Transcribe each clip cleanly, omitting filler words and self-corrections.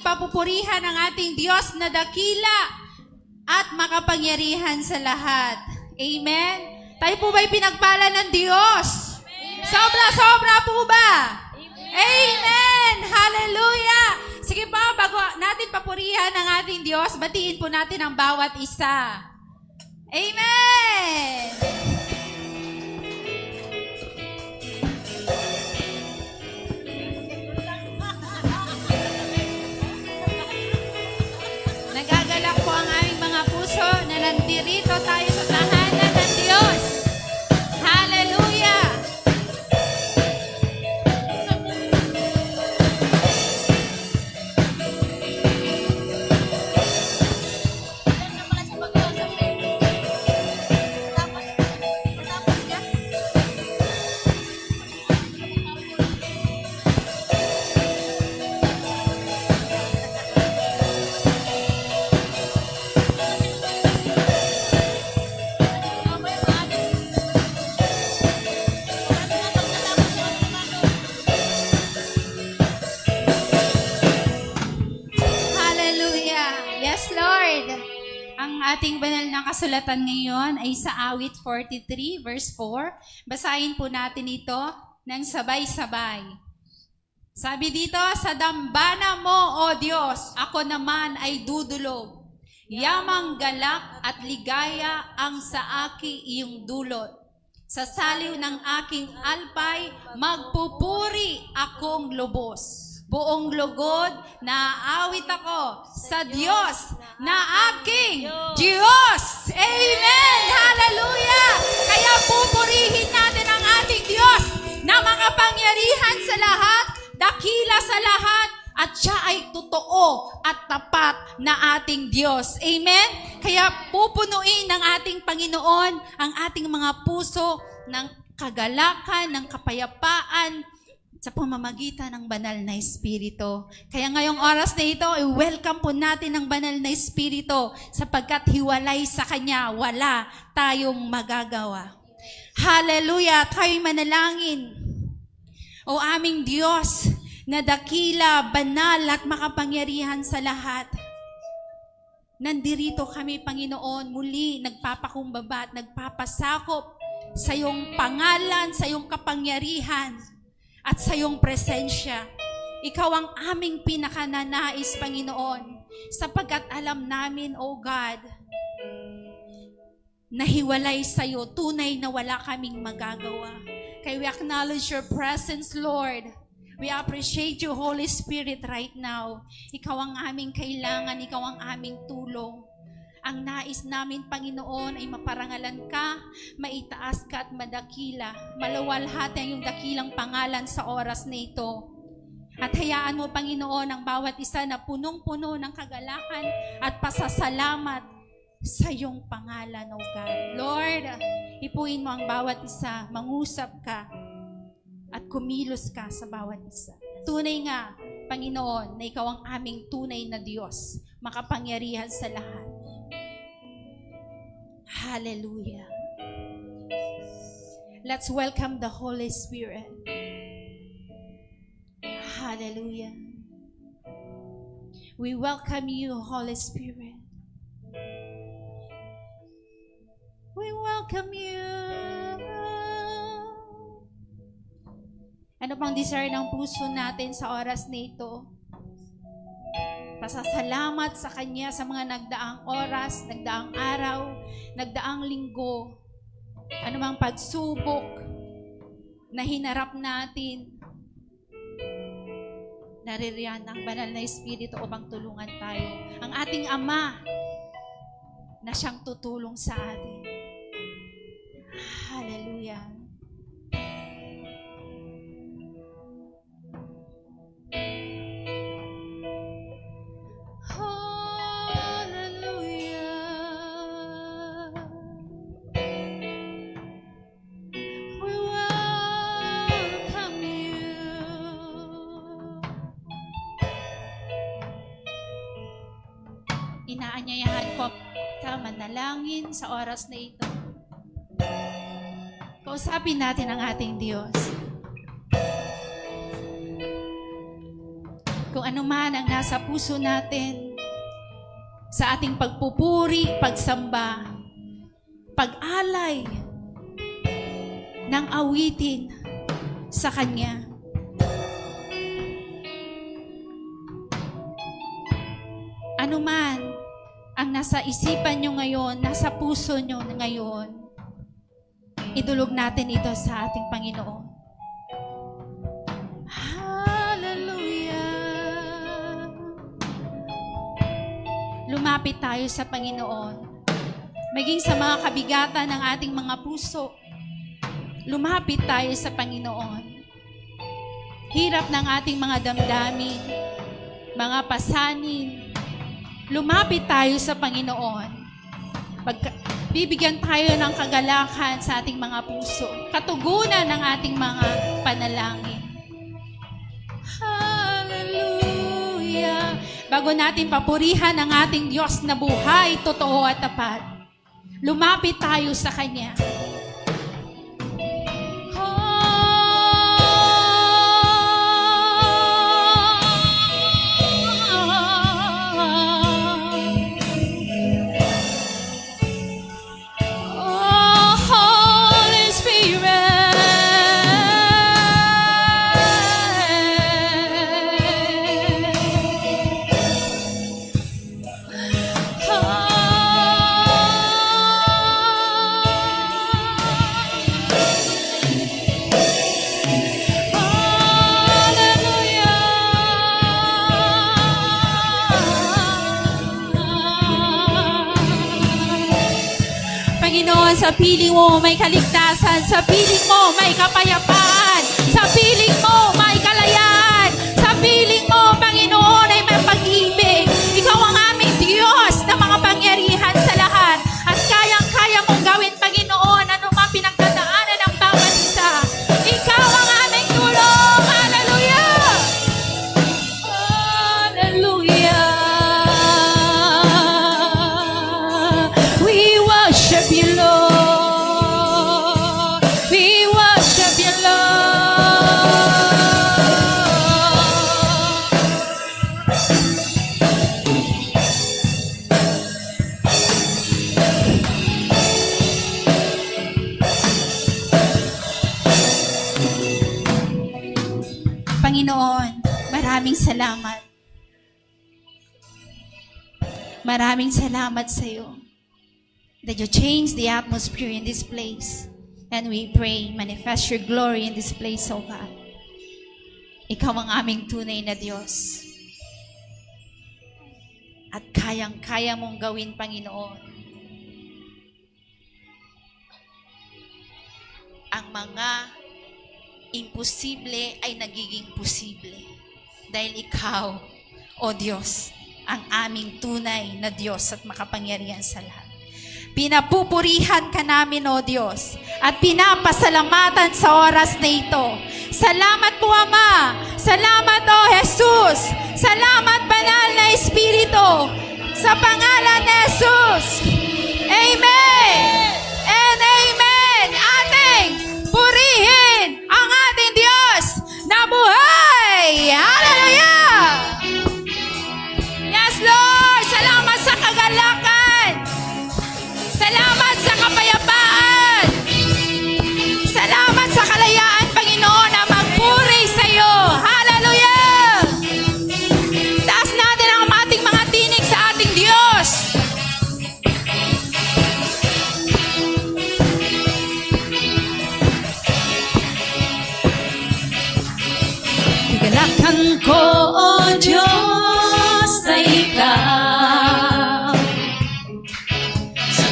papupurihan ang ating Diyos na dakila at makapangyarihan sa lahat. Amen? Tayo po ba'y pinagpala ng Diyos? Sobra-sobra po ba? Amen! Hallelujah! Sige po, bago natin papurihan ang ating Diyos, batiin po natin ang bawat isa. Amen! Nagagalak po ang aming mga puso na nandirito tayo sa tahanan ng Diyos. Hallelujah! Yes, Lord. Ang ating banal na kasulatan ngayon ay sa Awit 43, verse 4. Basahin po natin ito ng sabay-sabay. Sabi dito, sa dambana mo, O Diyos, ako naman ay dudulog. Yamang galak at ligaya ang sa aki iyong dulot. Sa saliw ng aking alpay, magpupuri akong lubos. Buong lugod, naaawit ako sa Diyos na aking Diyos. Amen! Hallelujah! Kaya pupurihin natin ang ating Diyos na makapangyarihan sa lahat, dakila sa lahat, at siya ay totoo at tapat na ating Diyos. Amen? Kaya pupunuin ng ating Panginoon ang ating mga puso ng kagalakan, ng kapayapaan, sa pamamagitan ng banal na Espiritu. Kaya ngayong oras na ito, i-welcome po natin ang banal na Espiritu sapagkat hiwalay sa Kanya, wala tayong magagawa. Hallelujah! Tayo'y manalangin. O aming Diyos, na dakila, banal at makapangyarihan sa lahat. Nandirito kami, Panginoon, muli nagpapakumbaba at nagpapasakop sa iyong pangalan, sa iyong kapangyarihan, at sa iyong presensya. Ikaw ang aming pinakananais, Panginoon, sapagkat alam namin, O God, na hiwalay sa iyo, tunay na wala kaming magagawa. Kaya we acknowledge your presence, Lord. We appreciate you, Holy Spirit, right now. Ikaw ang aming kailangan, ikaw ang aming tulong. Ang nais namin, Panginoon, ay maparangalan ka, maitaas ka at madakila. Maluwalhati ang iyong dakilang pangalan sa oras na ito. At hayaan mo, Panginoon, ang bawat isa na punong-puno ng kagalakan at pasasalamat sa iyong pangalan, O God. Lord, ipuin mo ang bawat isa, mangusap ka at kumilos ka sa bawat isa. Tunay nga, Panginoon, na ikaw ang aming tunay na Diyos, makapangyarihan sa lahat. Hallelujah. Let's welcome the Holy Spirit. Hallelujah. We welcome you, Holy Spirit. We welcome you. Ano pang desire ng puso natin sa oras na ito? Pasasalamat sa Kanya sa mga nagdaang oras, nagdaang araw, nagdaang linggo, anumang pagsubok na hinarap natin, naririyan ang banal na Espiritu upang tulungan tayo. Ang ating Ama na siyang tutulong sa atin. Hallelujah. Inaanyayahan po ka manalangin sa oras na ito. Kausapin natin ang ating Diyos. Kung ano man ang nasa puso natin, sa ating pagpupuri, pagsamba, pag-alay ng awitin sa Kanya. Ano man ang nasa isipan nyo ngayon, nasa puso nyo ngayon, idulog natin ito sa ating Panginoon. Hallelujah! Lumapit tayo sa Panginoon. Maging sa mga kabigatan ng ating mga puso, lumapit tayo sa Panginoon. Hirap ng ating mga damdamin, mga pasanin, lumapit tayo sa Panginoon. Bibigyan tayo ng kagalakan sa ating mga puso, katugunan ng ating mga panalangin. Hallelujah! Bago natin papurihan ang ating Diyos na buhay, totoo at tapat, lumapit tayo sa Kanya. Panginoon, sa piling mo may kaligtasan, sa piling mo may kapayapaan, sa piling mo may kalayaan, sa piling mo, Panginoon, ay may pag-ibig. Ikaw ang aming Diyos na mga pangyarihan sa lahat, at kayang-kaya mong gawin, Panginoon, ano mang pinagdadaanan ng bawat isa. Ikaw ang aming tulong. Hallelujah! Hallelujah! We worship you, Lord. We worship you, Lord. Panginoon, maraming salamat. Maraming salamat sa iyo that you change the atmosphere in this place. And we pray, manifest your glory in this place, O God. Ikaw ang aming tunay na Diyos. At kayang-kaya mong gawin, Panginoon, ang mga imposible ay nagiging posible. Dahil ikaw, O Diyos, ang aming tunay na Diyos at makapangyarihan sa lahat. Pinapupurihan ka namin, O Diyos, at pinapasalamatan sa oras na ito. Salamat po, Ama. Salamat, O Jesus. Salamat, Banal na Espiritu. Sa pangalan ni Jesus. Amen. And amen. Ating purihin ang ating Diyos na buhay. Hallelujah. Yes, Lord. Salamat sa kagalakan. Salamat sa kapayapaan. Salamat sa kalayaan, Panginoon, na magpuri sa iyo. Hallelujah! Taas natin ang ating mga tinig sa ating Diyos. Kagalakan ko, O Diyos, na ikaw.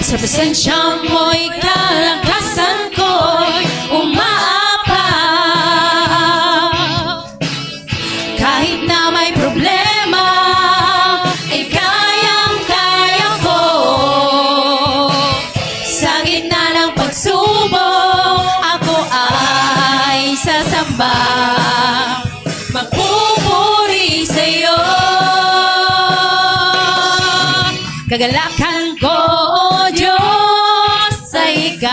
Sa presensya mo'y kalakasan ko'y umaapaw. Kahit na may problema, ay kayang-kaya ko. Sa gitna ng pagsubok, ako ay sasamba. Magpupuri sa'yo. Kagalakan ko, O Diyos, sa ikaw.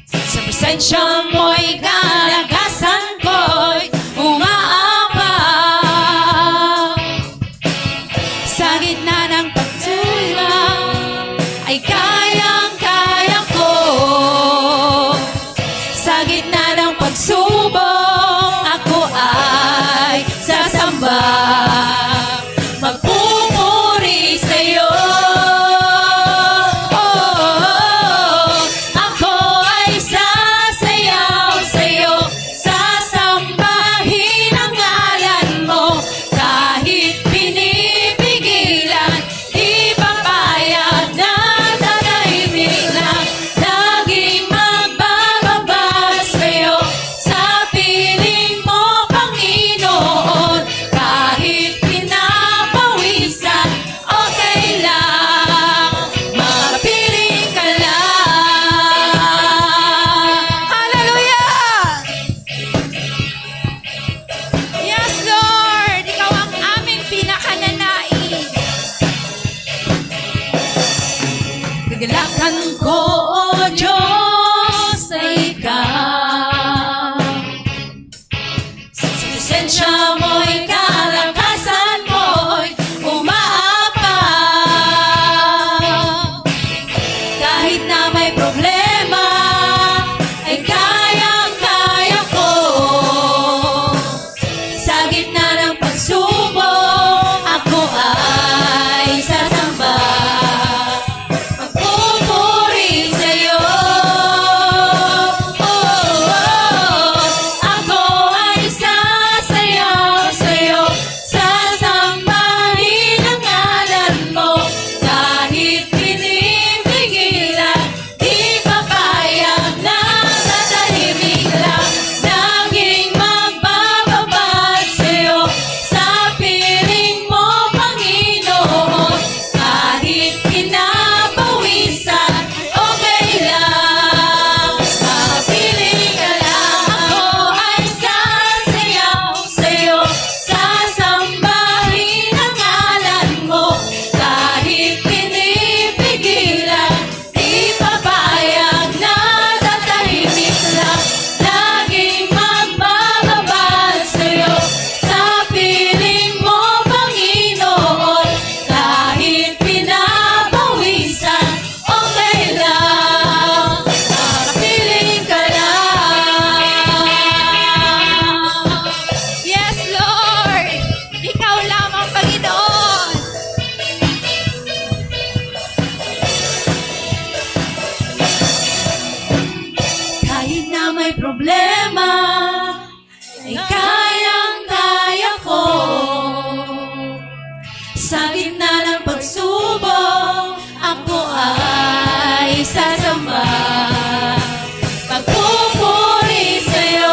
Sa presensya mo'y kalakasan ko'y magpupuri sa'yo. Ako ay sasayaw sa'yo, sasambahin ang ngalan mo. Kahit pinipigilan, di papayag na tatahimik lang. Laging magbababa sa'yo, sa piling mo, Panginoon. Kahit pinapawisan, okay lang, mapiling ka lang. Hallelujah! Yes, Lord! Ikaw ang aming pinakananais. Kagalakan ko, O Diyos, ay ikaw. Sa presensya mo'y kalakasan mo'y umaapaw. Kahit na may problema, ay kayang-kaya ko. Sa gitna ng pagsubok, ako ay sasamba, magpupuri sa'yo. Ako ay sasayaw sa'yo, sasambahin ang ngalan mo. Kahit pinipigilan, di papayag na tatahimik lang. Laging magbababa sa'yo, sa piling mo, Panginoon. Kahit pinapawisan, okay lang, mapiling ka lang. Ako ay sasayaw sa'yo, sasambahin ang ngalan mo. Kahit pinipigilan, di papayag na tatahimik lang. Laging magbababa sa'yo, sa piling mo, Panginoon. Kahit pinapawisan, okay lang, mapiling ka lang. Yes, Lord! Ikaw lamang, Panginoon! Kahit na may problema, ay kayang-kaya ko. Sa gitna ng pagsubok, ako ay sasamba, magpupuri sa'yo.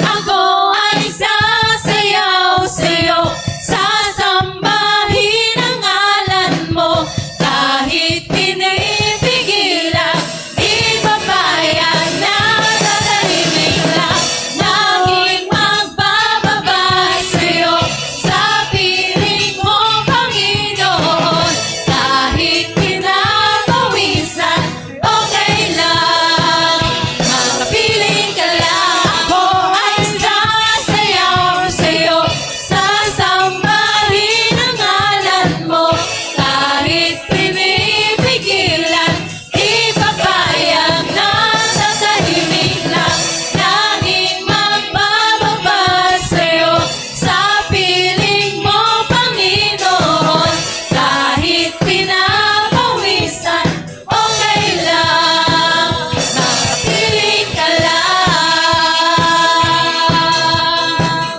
Ako ay sasayaw sa'yo, sasambahin ang ngalan mo. Kahit pinipigilan, di papayag na tatahimik lang. Laging magbababa sa'yo, sa piling mo, Panginoon. Kahit pinapawisan, okay lang, makapiling ka lang. Ako ay sasayaw sa'yo, sasambahin ang ngalan mo. Kahit pinipigilan, di papayag na tatahimik lang. Laging magbababa sa'yo, sa piling mo, Panginoon. Kahit pinapawisan, okay lang, makapiling ka lang.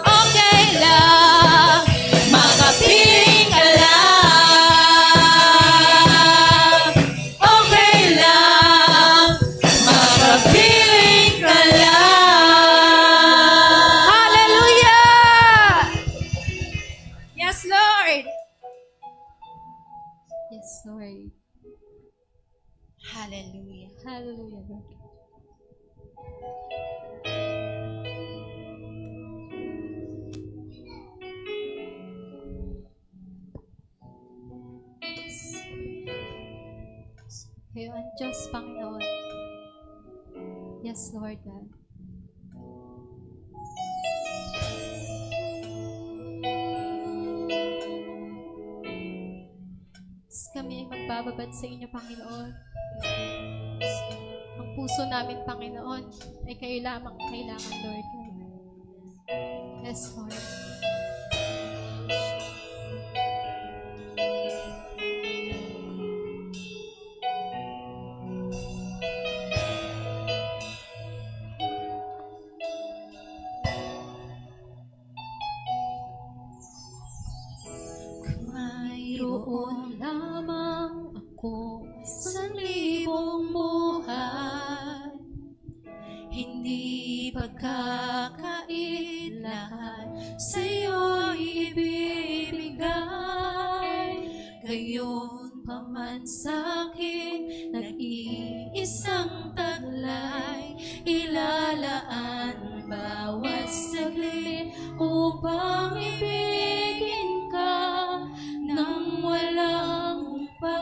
Okay lang, makapiling ka lang. Okay lang, makapiling ka lang. Hallelujah! Yes, Lord! Yes, Lord. Hallelujah. Hallelujah, Lord. Kayo ang Diyos, Panginoon. Yes, Lord God. Kami ay magbababad sa inyo, Panginoon. Ang puso namin, Panginoon, ay kayo lamang kailangan, Lord God. Yes, Lord. Mayroon lamang ako sa libong buhay, hindi pagkakait lahat sa'yo'y ibibigay. Gayon pa man sa'kin, nag-iisang taglay, ilalaan bawat saglit upang ibigin ka nang walang humpay.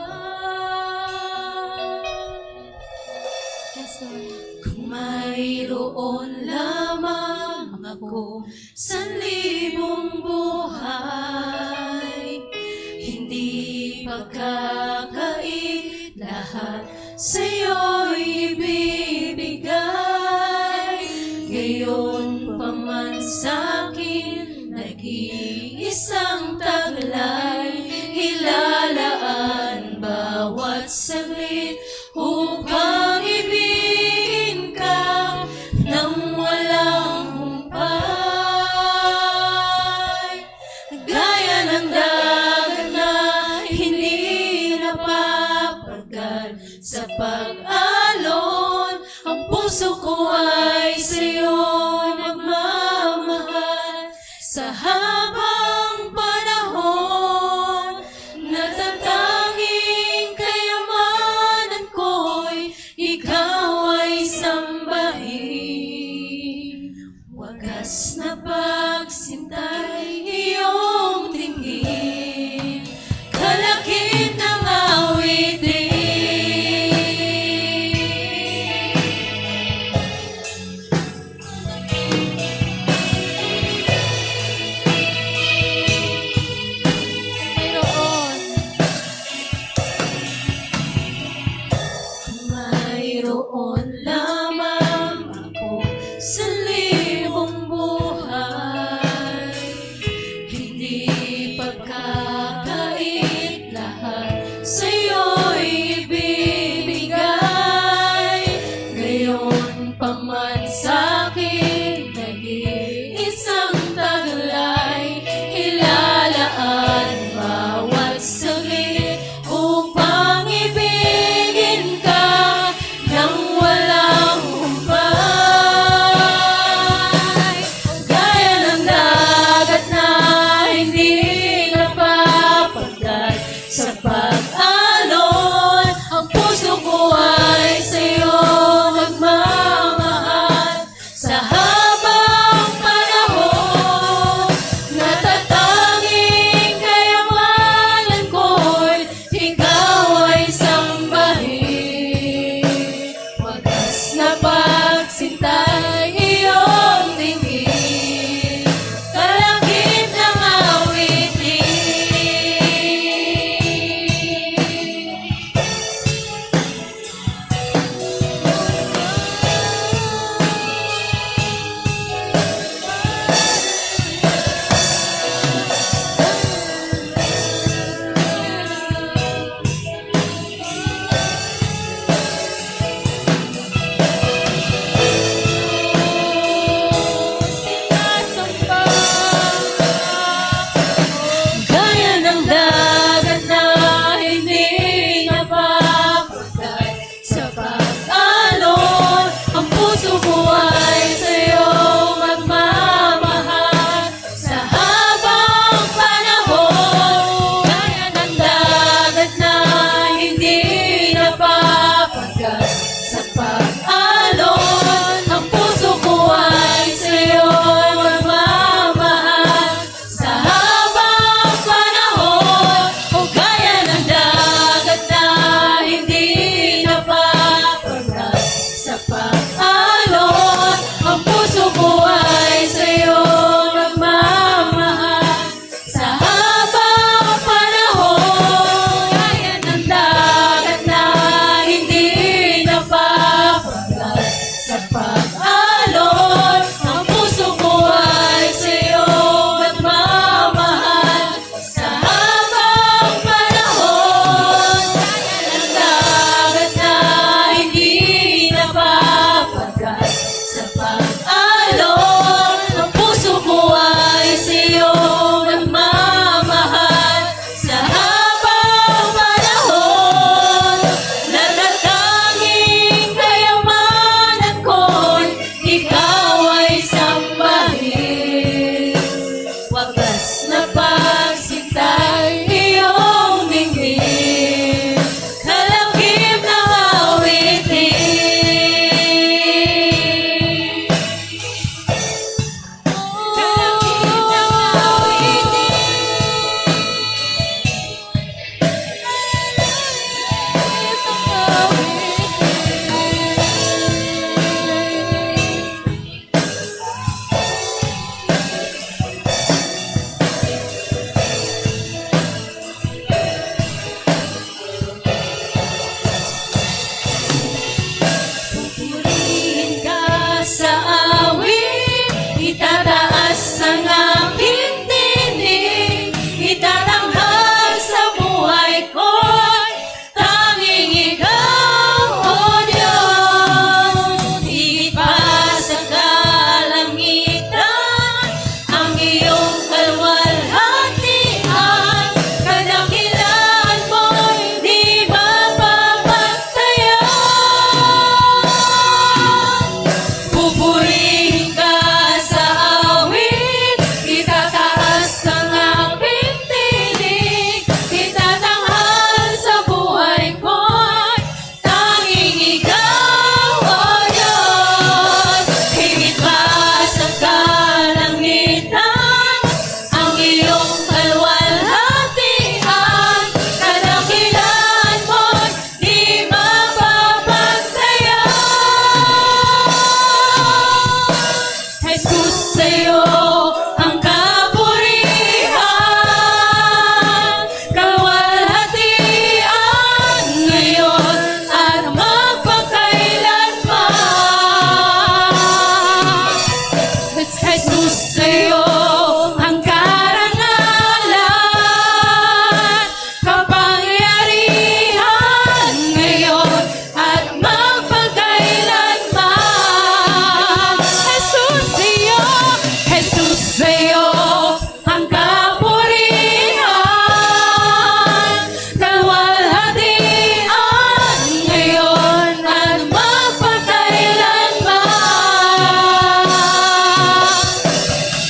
Yes, Lord. Kung mayroon lamang ako sa libong buhay, hindi pagkakait lahat sa'yo'y ibibigay. Gayon pa man sa'kin, nag-iisang taglay, ilalaan bawat saglit upang ibigin ka nang walang humpay. Gaya ng dagat na hindi napapagal sa pag-alon, ang puso ko ay sa'yo magmamahal. Sa habang panahon, natatanging kayamanan ko'y ikaw ay sambahin. Wagas na pagsintay iyong tingin, kalakip ng awitin. Mayroon. Mayroon lamang ako sa libong buhay, Jesus, sa'yo ang kapurihan, kaluwalhatian ngayon at magpakailanman. Jesus, sa'yo ang karangalan, kapangyarihan ngayon at magpakailanman. Jesus, sa'yo, Jesus, sa'yo ang kapurihan, kaluwalhatian ngayon at magpakailanman.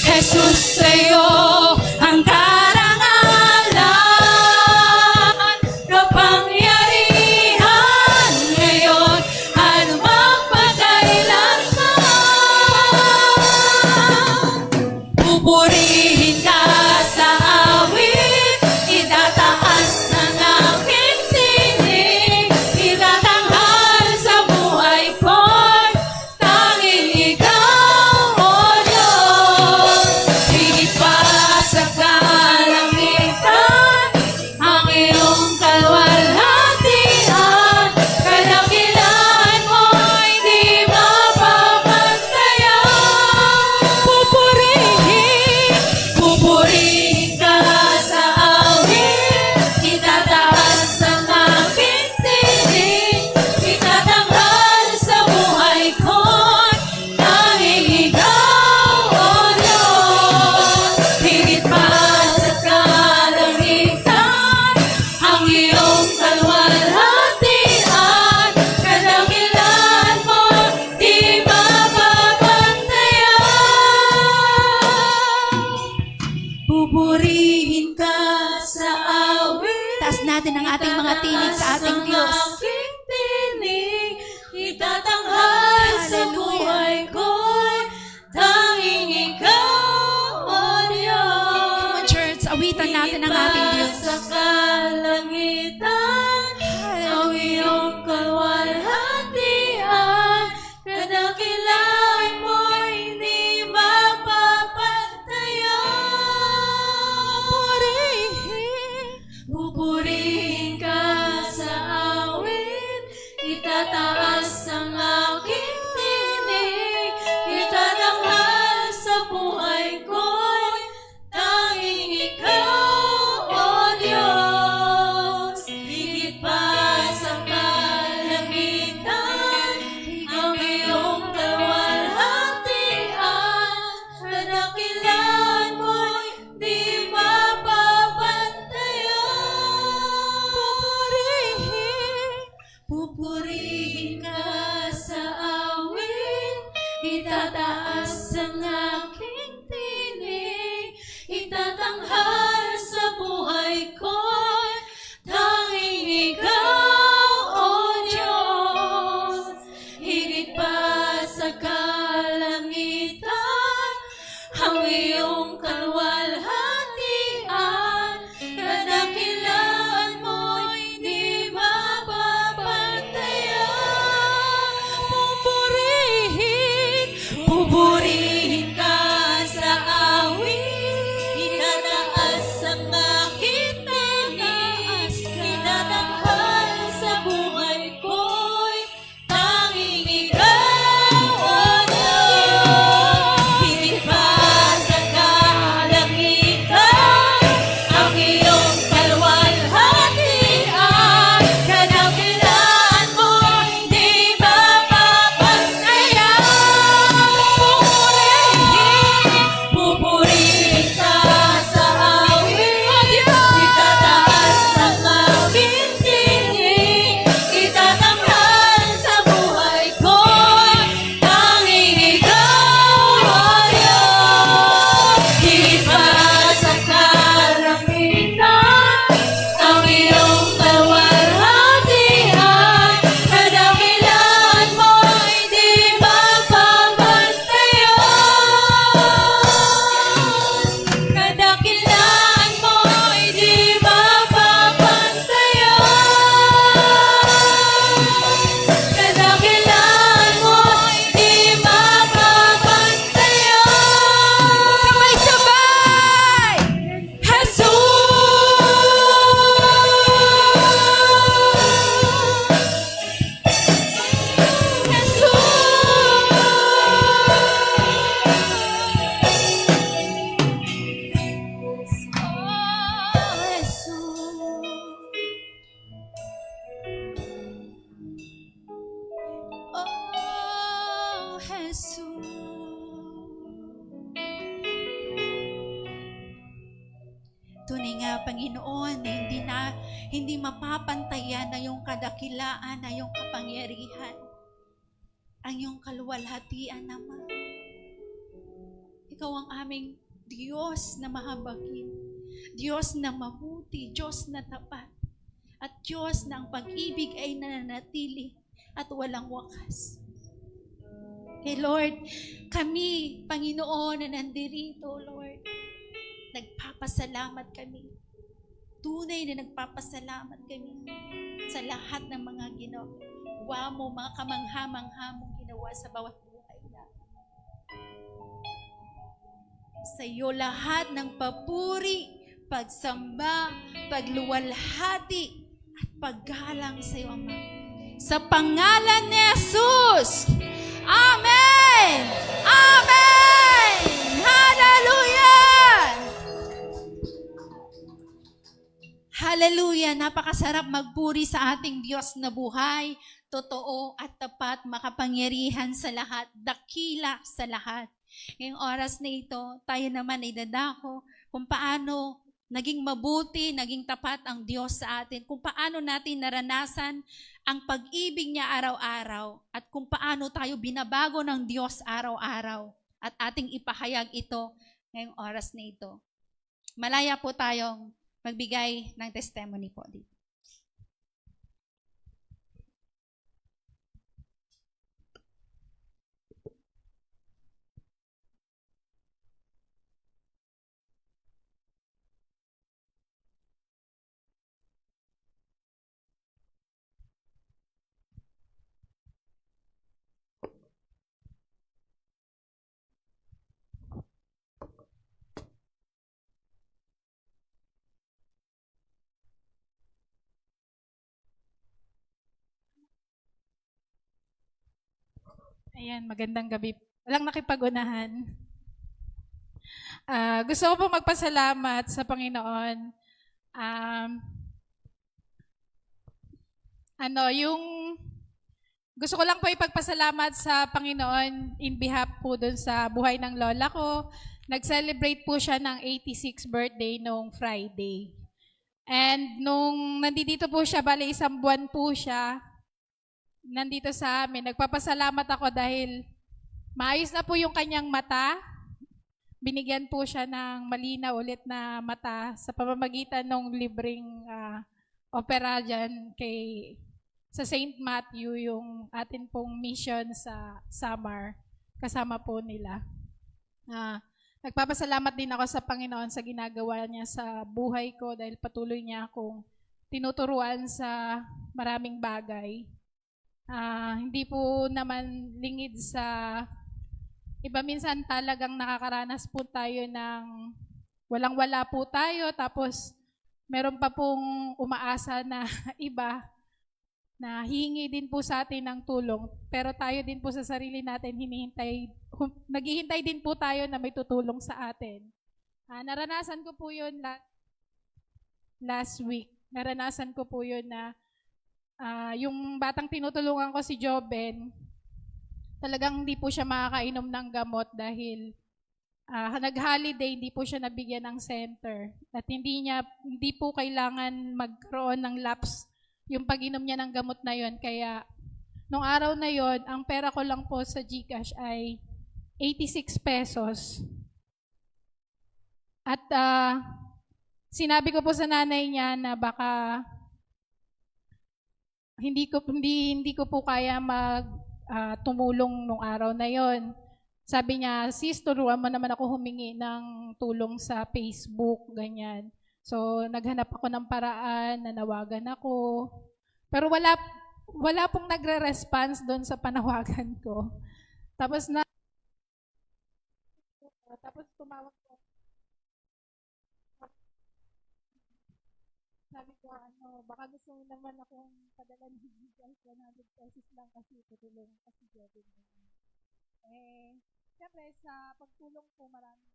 Jesus, sa'yo ang karangalan, kapangyarihan ngayon at magpakailanman. Pupurihin ka sa awit, itataas ng aking tinig, itatanghal sa buhay ko'y tanging ikaw, O Diyos. Higit pa sa kalangitan, ang iyong kaluwalhatian, kadakilaan mo'y di mapapantayan. Pupurihin ka sa awit, itataas ang aking tinig, itatanghal sa buhay ko'y tanging ikaw, O Diyos. Higit pa sa kalangitan, ang iyong kaluwalhatian, kadakilaan mo di mapapantayan. Pupurihin ka sa awit, Taas natin ang ating mga tinig sa ating Diyos. ang aking tinig, itatanghal sa buhay ko'y tanging ikaw, O Diyos. Come on, church, awitan natin ang ating Diyos. Sa kalangitan, ang iyong kaluwalhatian, kadakilaan mo'y hindi mapapantayan. Pupurihin ka sa Tunay nga, Panginoon, na hindi mapapantayan na iyong kadakilaan, na iyong kapangyarihan, ang iyong kaluwalhatian, Ama. Ikaw ang aming Diyos na mahabagin, Diyos na mabuti, Diyos na tapat, at Diyos na ang pag-ibig ay nananatili at walang wakas. Kay Lord, kami, Panginoon, na nandirito, Lord, nagpapasalamat kami. Tunay na nagpapasalamat kami sa lahat ng mga ginawa mo, mga kamangha-mangha mong ginawa sa bawat buhay namin. Sa iyo lahat ng papuri, pagsamba, pagluwalhati, at paggalang sa iyo, Ama. Sa pangalan ni Jesus! Amen! Amen! Hallelujah! Hallelujah! Napakasarap magpuri sa ating Diyos na buhay, totoo at tapat, makapangyarihan sa lahat, dakila sa lahat. Ngayong oras na ito, tayo naman ay dadako kung paano naging mabuti, naging tapat ang Diyos sa atin, kung paano natin naranasan ang pag-ibig niya araw-araw, at kung paano tayo binabago ng Diyos araw-araw, at ating ipahayag ito ngayong oras na ito. Malaya po tayong magbigay ng testimony po dito. Ayan, magandang gabi. Walang nakipag-unahan. Gusto ko po magpasalamat sa Panginoon. Yung gusto ko lang po ipagpasalamat sa Panginoon in behalf po dun sa buhay ng lola ko. Nag-celebrate po siya ng 86th birthday noong Friday. And nung nandito po siya, bali isang buwan po siya, nandito sa amin. Nagpapasalamat ako dahil maayos na po yung kanyang mata. Binigyan po siya ng malinaw ulit na mata sa pamamagitan ng libreng opera dyan sa St. Matthew, yung atin pong mission sa Samar. Kasama po nila. Nagpapasalamat din ako sa Panginoon sa ginagawa niya sa buhay ko dahil patuloy niya akong tinuturuan sa maraming bagay. Hindi po naman lingid sa iba, minsan talagang nakakaranas po tayo ng walang-wala po tayo, tapos meron pa pong umaasa na iba na hihingi din po sa atin ng tulong, pero tayo din po sa sarili natin naghihintay din po tayo na may tutulong sa atin. Naranasan ko po yun last week. Naranasan ko po yun na yung batang tinutulungan ko, si Joben, talagang hindi po siya makakainom ng gamot dahil nag-holiday, hindi po siya nabigyan ng center. At hindi po kailangan magkaroon ng lapse yung pag-inom niya ng gamot na yon. Kaya nung araw na yon, ang pera ko lang po sa GCash ay 86 pesos. At sinabi ko po sa nanay niya na baka hindi ko po kaya tumulong nung araw na yon. Sabi niya, sis, turuan mo naman ako humingi ng tulong sa Facebook, ganyan. So, naghanap ako ng paraan, nanawagan ako. Pero wala pong nagre-response doon sa panawagan ko. Tapos tumawag ko. Sabi ko, baka gusto mo naman akong padala ng gigas, 100 pesos lang kasi tutulong kasi Jobin. Siyempre sa pagtulong po marami.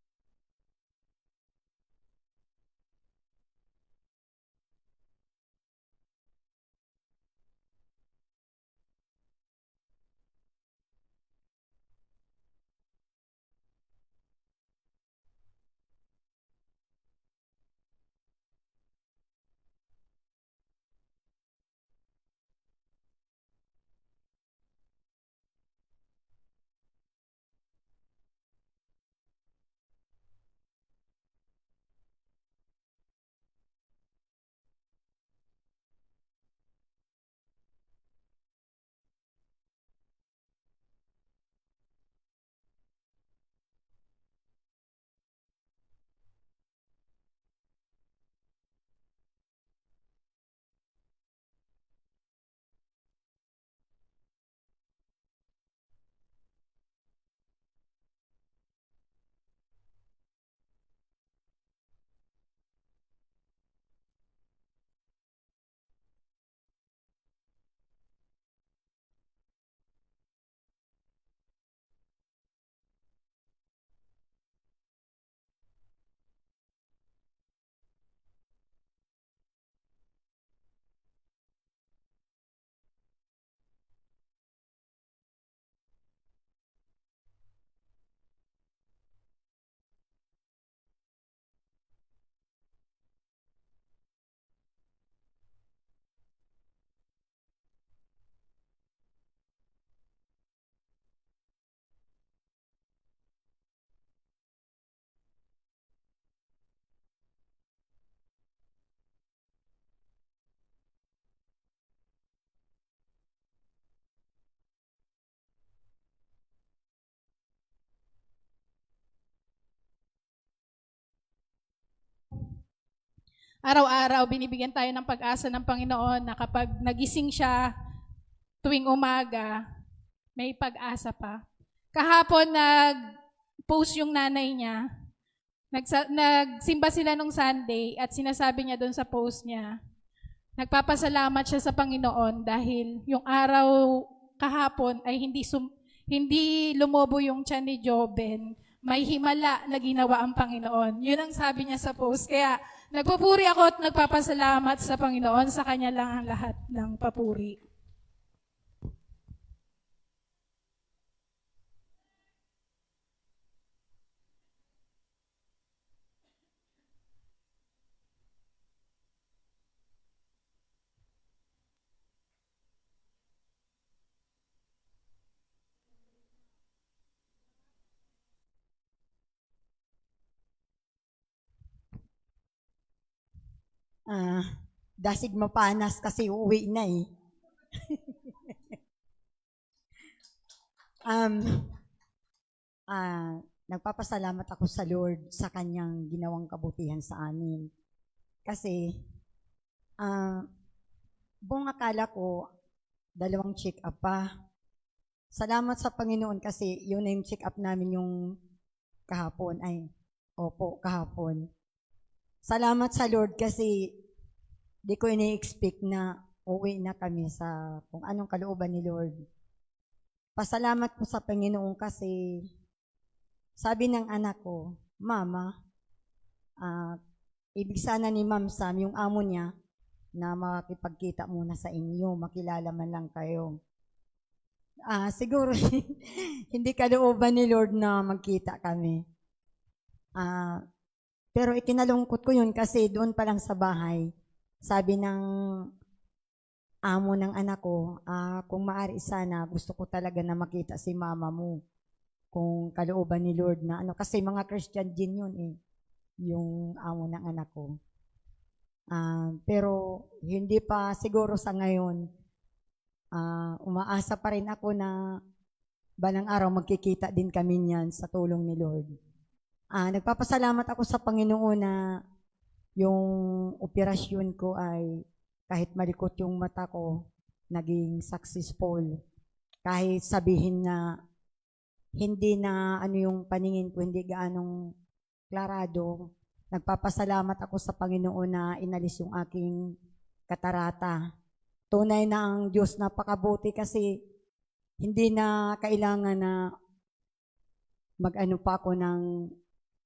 araw-araw binibigyan tayo ng pag-asa ng Panginoon na kapag nagising siya tuwing umaga, may pag-asa pa. Kahapon nag-post yung nanay niya, nagsimba sila nung Sunday at sinasabi niya doon sa post niya, nagpapasalamat siya sa Panginoon dahil yung araw kahapon ay hindi lumobo yung tiyan ni Joben. May himala na ginawa ang Panginoon. Yun ang sabi niya sa post. Kaya nagpupuri ako at nagpapasalamat sa Panginoon. Sa Kanya lang ang lahat ng papuri. Dasig mapanas kasi uuwi na eh. Nagpapasalamat ako sa Lord sa kanyang ginawang kabutihan sa amin. Kasi, buong akala ko, 2 check-up pa. Salamat sa Panginoon kasi yun na yung check-up namin yung kahapon. Kahapon. Salamat sa Lord kasi di ko ini-expect na uwi na kami sa kung anong kalooban ni Lord. Pasalamat po sa Panginoon kasi sabi ng anak ko, Mama, ibig sana ni Ma'am Sam, yung amo niya, na makipagkita muna sa inyo, makilala man lang kayo. Siguro hindi kalooban ni Lord na magkita kami. Pero ikinalungkot ko yun kasi doon pa lang sa bahay, sabi ng amo ng anak ko, kung maaari sana, gusto ko talaga na makita si mama mo. Kung kalooban ni Lord na kasi mga Christian din yun eh, yung amo ng anak ko. Pero hindi pa siguro sa ngayon, umaasa pa rin ako na balang araw magkikita din kami niyan sa tulong ni Lord. Nagpapasalamat ako sa Panginoon na yung operasyon ko ay kahit malikot yung mata ko, naging successful. Kahit sabihin na hindi na yung paningin ko, hindi gaanong klarado, nagpapasalamat ako sa Panginoon na inalis yung aking katarata. Tunay na ang Diyos napakabuti kasi hindi na kailangan na pa ako ng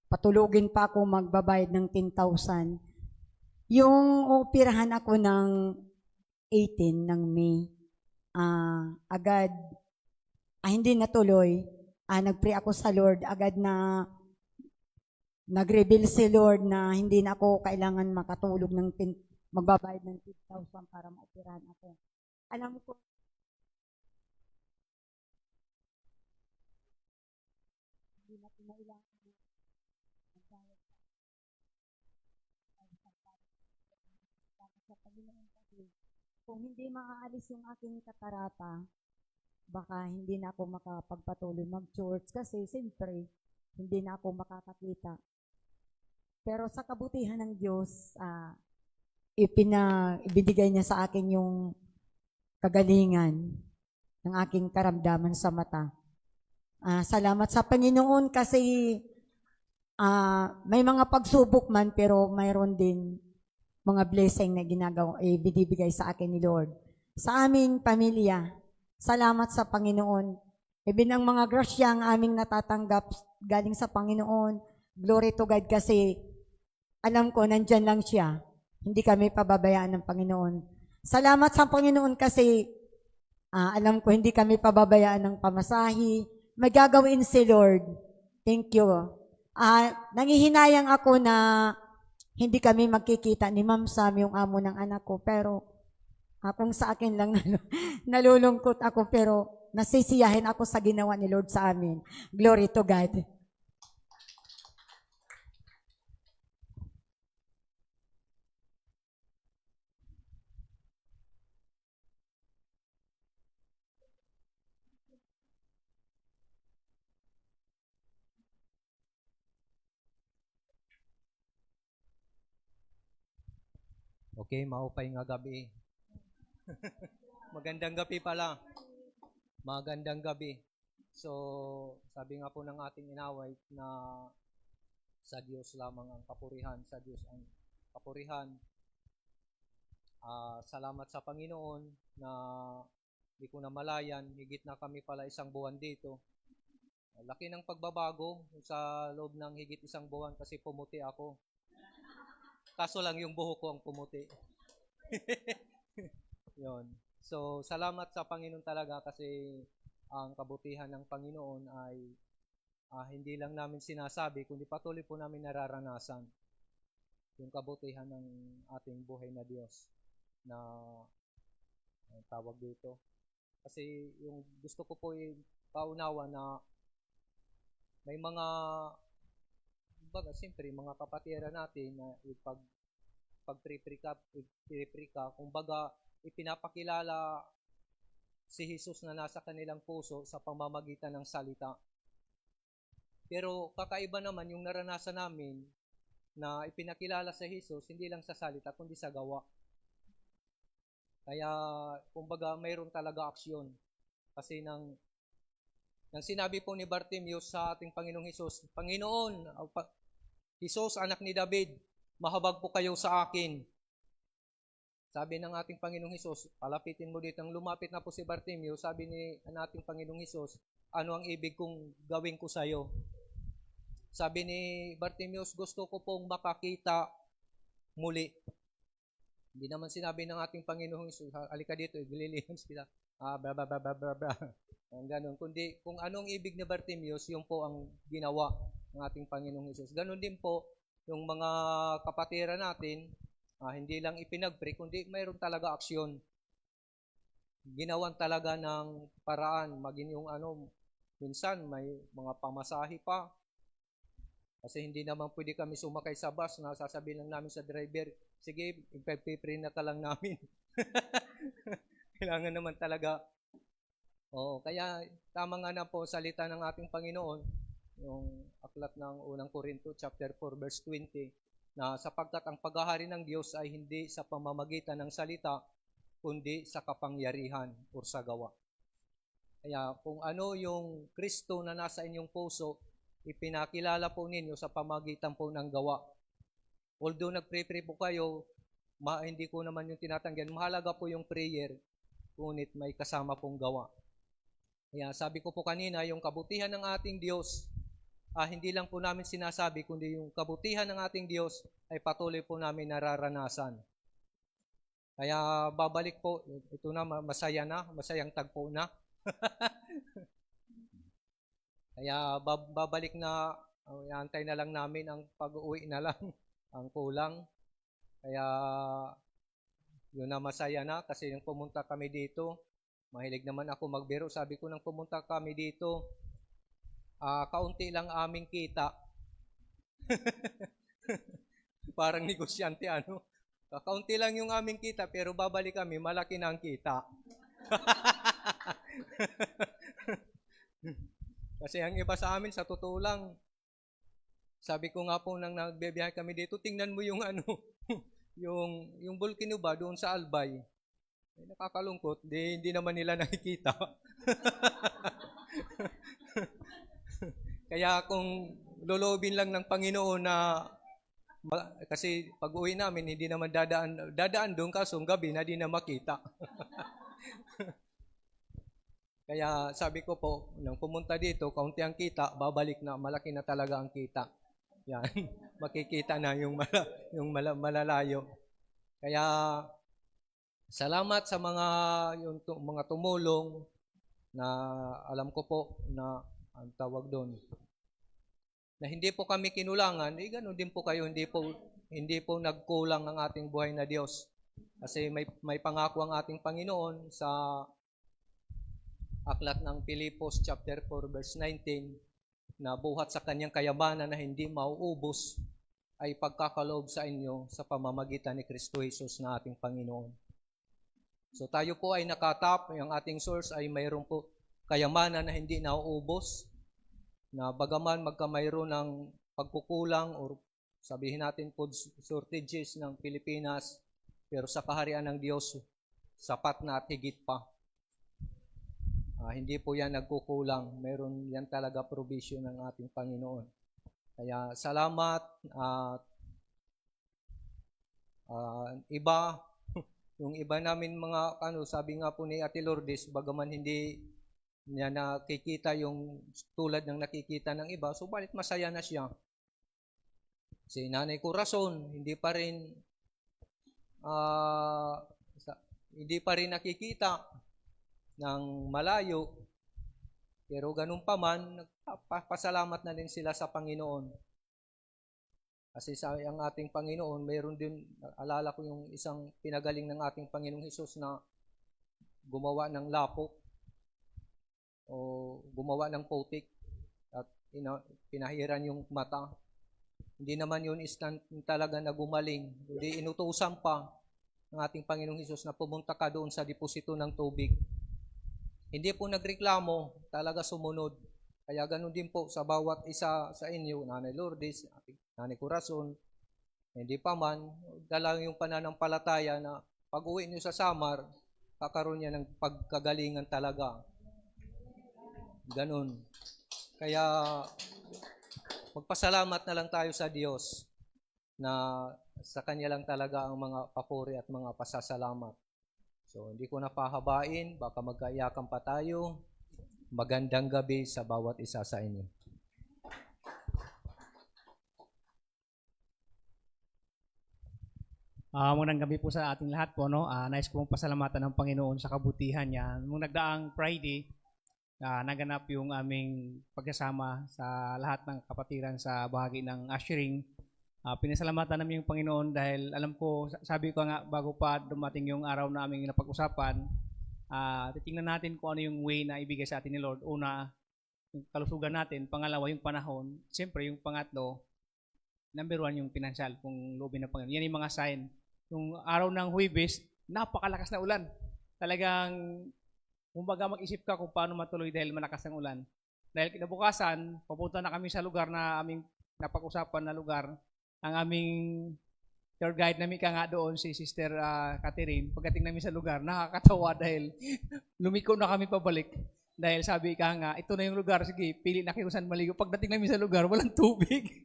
patulugin pa ako magbabayad ng 10,000. Yung operahan ako ng 18 ng May, agad, hindi natuloy, nag-pray ako sa Lord, agad na nag-reveal si Lord na hindi na ako kailangan makatulog ng magbabayad ng 10,000 para maoperahan ako. Alam ko, hindi na kinailangan sa Panginoon kasi kung hindi maaalis yung aking katarata, baka hindi na ako makapagpatuloy mag-church kasi siyempre hindi na ako makakakita. Pero sa kabutihan ng Diyos, ibinigay niya sa akin yung kagalingan ng aking karamdaman sa mata. Salamat sa Panginoon kasi may mga pagsubok man pero mayroon din mga blessing na binibigay sa akin ni Lord. Sa aming pamilya, salamat sa Panginoon. Even ang mga grasya ang aming natatanggap galing sa Panginoon. Glory to God kasi alam ko nandyan lang siya. Hindi kami pababayaan ng Panginoon. Salamat sa Panginoon kasi alam ko hindi kami pababayaan ng pamasahi. May gagawin si Lord. Thank you. Nangihinayang ako na hindi kami magkikita ni Ma'am Sam, yung amo ng anak ko, pero kung sa akin lang nalulungkot ako, pero nasisiyahin ako sa ginawa ni Lord sa amin. Glory to God. Okay, maupay nga gabi. Magandang gabi pala. Magandang gabi. So, sabi nga po ng ating inaway na sa Diyos lamang ang kapurihan, sa Diyos ang kapurihan. Salamat sa Panginoon na di ko namalayan, higit na kami pala isang buwan dito. Laki ng pagbabago sa loob ng higit isang buwan kasi pumuti ako. Kaso lang yung buhok ko ang pumuti. Yon. So, salamat sa Panginoon talaga kasi ang kabutihan ng Panginoon ay hindi lang namin sinasabi, kundi patuloy po namin nararanasan yung kabutihan ng ating buhay na Diyos na tawag dito. Kasi yung gusto ko po paunawa na may mga siyempre, mga kapatira natin na pag-pre-pre-ka, kumbaga, ipinapakilala si Jesus na nasa kanilang puso sa pamamagitan ng salita. Pero kakaiba naman yung naranasan namin na ipinakilala si Jesus hindi lang sa salita kundi sa gawa. Kaya kumbaga mayroon talaga aksyon. Kasi nang sinabi po ni Bartimeus sa ating Panginoong Hesus, Panginoon, Hesus, anak ni David, mahabag po kayo sa akin. Sabi ng ating Panginoong Hesus, palapitin mo dito. Nang lumapit na po si Bartimeus, sabi ng ating Panginoong Hesus, ano ang ibig kong gawin ko sa iyo? Sabi ni Bartimeus, gusto ko pong makakita muli. Hindi naman sinabi ng ating Panginoong Hesus, alika dito, gililihan sila. Bra. Ang ganun. Kundi kung anong ibig ni Bartimeus, yun po ang ginawa ng ating Panginoong Hesus. Ganun din po yung mga kapatira natin, hindi lang ipinag-pray, kundi mayroon talaga aksyon. Ginawan talaga ng paraan, maging yung minsan may mga pamasahe pa. Kasi hindi naman pwede kami sumakay sa bus na sasabihin lang namin sa driver, sige, ipag-pray na ka lang namin. Kailangan naman talaga. Oo, kaya tama nga na po salita ng ating Panginoon, yung aklat ng unang Korinto chapter 4 verse 20, na sapagkat ang paghahari ng Diyos ay hindi sa pamamagitan ng salita, kundi sa kapangyarihan o sa gawa. Kaya kung ano yung Kristo na nasa inyong puso, ipinakilala po ninyo sa pamamagitan po ng gawa. Although nag-pray po kayo, hindi ko naman yung tinatanggihan. Mahalaga po yung prayer, ngunit may kasama pong gawa. Kaya sabi ko po kanina, yung kabutihan ng ating Diyos, hindi lang po namin sinasabi, kundi yung kabutihan ng ating Diyos ay patuloy po namin nararanasan. Kaya babalik po, ito na, masayang tagpo na. Kaya babalik na, antay na lang namin ang pag-uwi na lang, ang kulang. Kaya yun na masaya na kasi nung pumunta kami dito, mahilig naman ako magbiro. Sabi ko nang pumunta kami dito, kaunti lang aming kita. Parang negosyante Kaunti lang yung aming kita pero babalik kami, malaki na ang kita. Kasi ang iba sa amin, sa totoo lang, sabi ko nga po nang nagbibiyahe kami dito, tingnan mo yung yung volcano ba doon sa Albay. Nakakalungkot, hindi naman nila nakikita. Kaya kung lolobin lang ng Panginoon na, kasi pag uwi namin, hindi naman dadaan doon kaso gabi na di na makita. Kaya sabi ko po, nang pumunta dito, kaunti ang kita, babalik na, malaki na talaga ang kita. Yan, makikita na yung malalayo. Kaya, salamat sa mga tumulong na alam ko po na ang tawag doon. Na hindi po kami kinulangan, ganoon din po kayo, hindi po nagkulang ang ating buhay na Diyos. Kasi may pangako ang ating Panginoon sa aklat ng Pilipos chapter 4 verse 19 na buhat sa kanyang kayamanan na hindi mauubos ay pagkakaloob sa inyo sa pamamagitan ni Kristo Jesus na ating Panginoon. So tayo po ay nakatap, yung ating source ay mayroon po kayamanan na hindi nauubos, na bagaman magkamayroon ng pagkukulang or sabihin natin food shortages ng Pilipinas, Pero sa kaharian ng Diyos, sapat na at higit pa. Hindi po yan nagkukulang. Meron yan talaga provision ng ating Panginoon. Kaya salamat at iba, yung iba namin mga, sabi nga po ni Ate Lourdes, bagaman hindi niya nakikita yung tulad ng nakikita ng iba, subalit masaya na siya. Si Nanay Corazon, hindi pa rin nakikita ng malayo, pero ganun pa man, pasalamat na din sila sa Panginoon. Kasi ang ating Panginoon, mayroon din, alala ko yung isang pinagaling ng ating Panginoong Hesus na gumawa ng lapok o gumawa ng putik at pinahiran yung mata. Hindi naman yun instant talaga na gumaling. Hindi inutusan pa ng ating Panginoong Hesus na pumunta ka doon sa deposito ng tubig. Hindi po nagreklamo, talaga sumunod. Kaya ganun din po sa bawat isa sa inyo, Nanay Lourdes, Nanay Corazon, hindi pa man, dala yung pananampalataya na pag-uwi nyo sa Samar, kakaroon niya ng pagkagalingan talaga. Ganun. Kaya magpasalamat na lang tayo sa Diyos na sa Kanya lang talaga ang mga papuri at mga pasasalamat. So, hindi ko na pahabain, baka magkaiyakan pa tayo. Magandang gabi sa bawat isa sa inyo. Magandang gabi po sa ating lahat po. No? Nais ko pong pasalamatan ng Panginoon sa kabutihan niya. Nung nagdaang Friday, naganap yung aming pagkasama sa lahat ng kapatiran sa bahagi ng ushering. Pinasalamatan namin yung Panginoon dahil alam ko, sabi ko nga bago pa dumating yung araw na aming napag-usapan, titingnan natin kung ano yung way na ibigay sa atin ni Lord. Una, yung kalusugan natin. Pangalawa, yung panahon. Siyempre, yung pangatlo, number one, yung financial, kung loobin ng Panginoon. Yan yung mga sign. Yung araw ng Huwebes, napakalakas na ulan. Talagang, kumbaga mag-isip ka kung paano matuloy dahil malakas ang ulan. Dahil kinabukasan, papunta na kami sa lugar na aming napag-usapan na lugar. Ang aming tour guide namin ka nga doon, si Sister Catherine, pagdating namin sa lugar, nakakatawa dahil lumiko na kami pabalik. Dahil sabi ka nga, ito na yung lugar, sige, pili na kayo saan maligo. Pagdating namin sa lugar, walang tubig.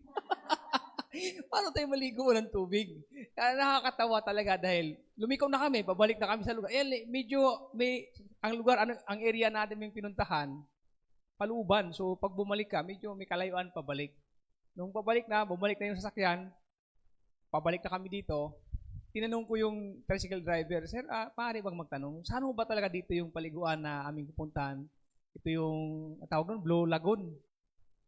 Paano tayo maligo walang tubig? Kaya nakakatawa talaga dahil lumiko na kami, pabalik na kami sa lugar. Ang lugar, ang area natin yung pinuntahan, paluban. So pag bumalik ka, medyo may kalayuan pabalik. Nung bumalik na yung sasakyan, pabalik na kami dito, tinanong ko yung tricycle driver, Sir, maaari bang magtanong, saan mo ba talaga dito yung paliguan na aming pupuntahan? Ito yung, tawag nun, Blue Lagoon.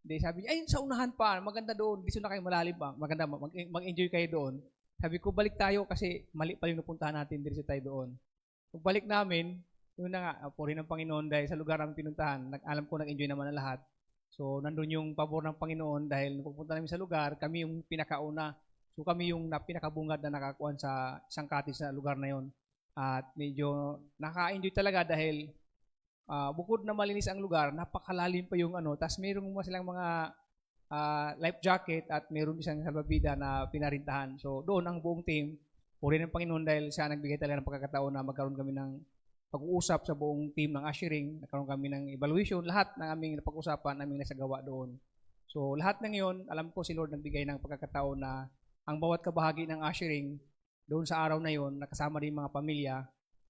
Hindi, sabi niya, ayun, sa unahan pa, maganda doon, gusto na kayo malalim ba? Maganda, mag-enjoy kayo doon. Sabi ko, balik tayo kasi mali pa yung napuntahan natin, diretso tayo doon. Pagbalik namin, yun na nga, puri ng Panginoon dahil sa lugar namin pinuntahan, alam ko nag-enjoy naman ang lahat. So, nandun yung pabor ng Panginoon dahil pupunta namin sa lugar, kami yung pinakauna. So, kami yung pinakabungad na nakakuan sa isang cottage na lugar na yon. At medyo naka-enjoy talaga dahil bukod na malinis ang lugar, napakalalim pa yung tapos mayroong silang mga life jacket at mayroon isang salbabida na pinarintahan. So, doon ang buong team, puri ng Panginoon dahil siya nagbigay talaga ng pagkakataon na magkaroon kami ng pag-uusap sa buong team ng ushering, nagkaroon kami ng evaluation, lahat ng aming napag-usapan, aming nasagawa doon. So lahat ng yon, alam ko si Lord nagbigay ng pagkakataon na ang bawat kabahagi ng ushering, doon sa araw na yon, nakasama rin mga pamilya,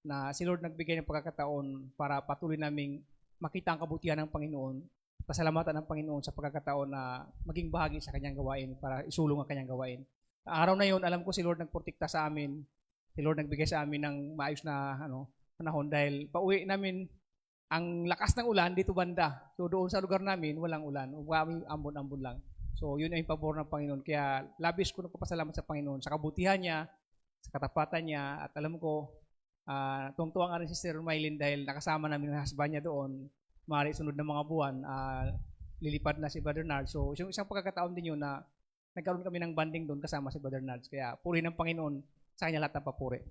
na si Lord nagbigay ng pagkakataon para patuloy naming makita ang kabutihan ng Panginoon, pasalamatan ng Panginoon sa pagkakataon na maging bahagi sa kanyang gawain para isulong ang kanyang gawain. Sa araw na yon, alam ko si Lord nagprotekta sa amin, si Lord nagbigay sa amin ng maayos na panahon dahil pauwi namin ang lakas ng ulan dito banda. So doon sa lugar namin, walang ulan. Ambon-ambon lang. So yun ay pabor ng Panginoon. Kaya labis ko nagpapasalamat sa Panginoon sa kabutihan niya, sa katapatan niya. At alam ko, tuwang-tuwa nga rin si Sister Mylene dahil nakasama namin ang husband niya doon. Maaari sunod ng mga buwan, lilipad na si Brother Nard. So yung isang pagkakataon din yun na nagkaroon kami ng banding doon kasama si Brother Nard. Kaya puri ng Panginoon, sa kanya lahat ng papuri.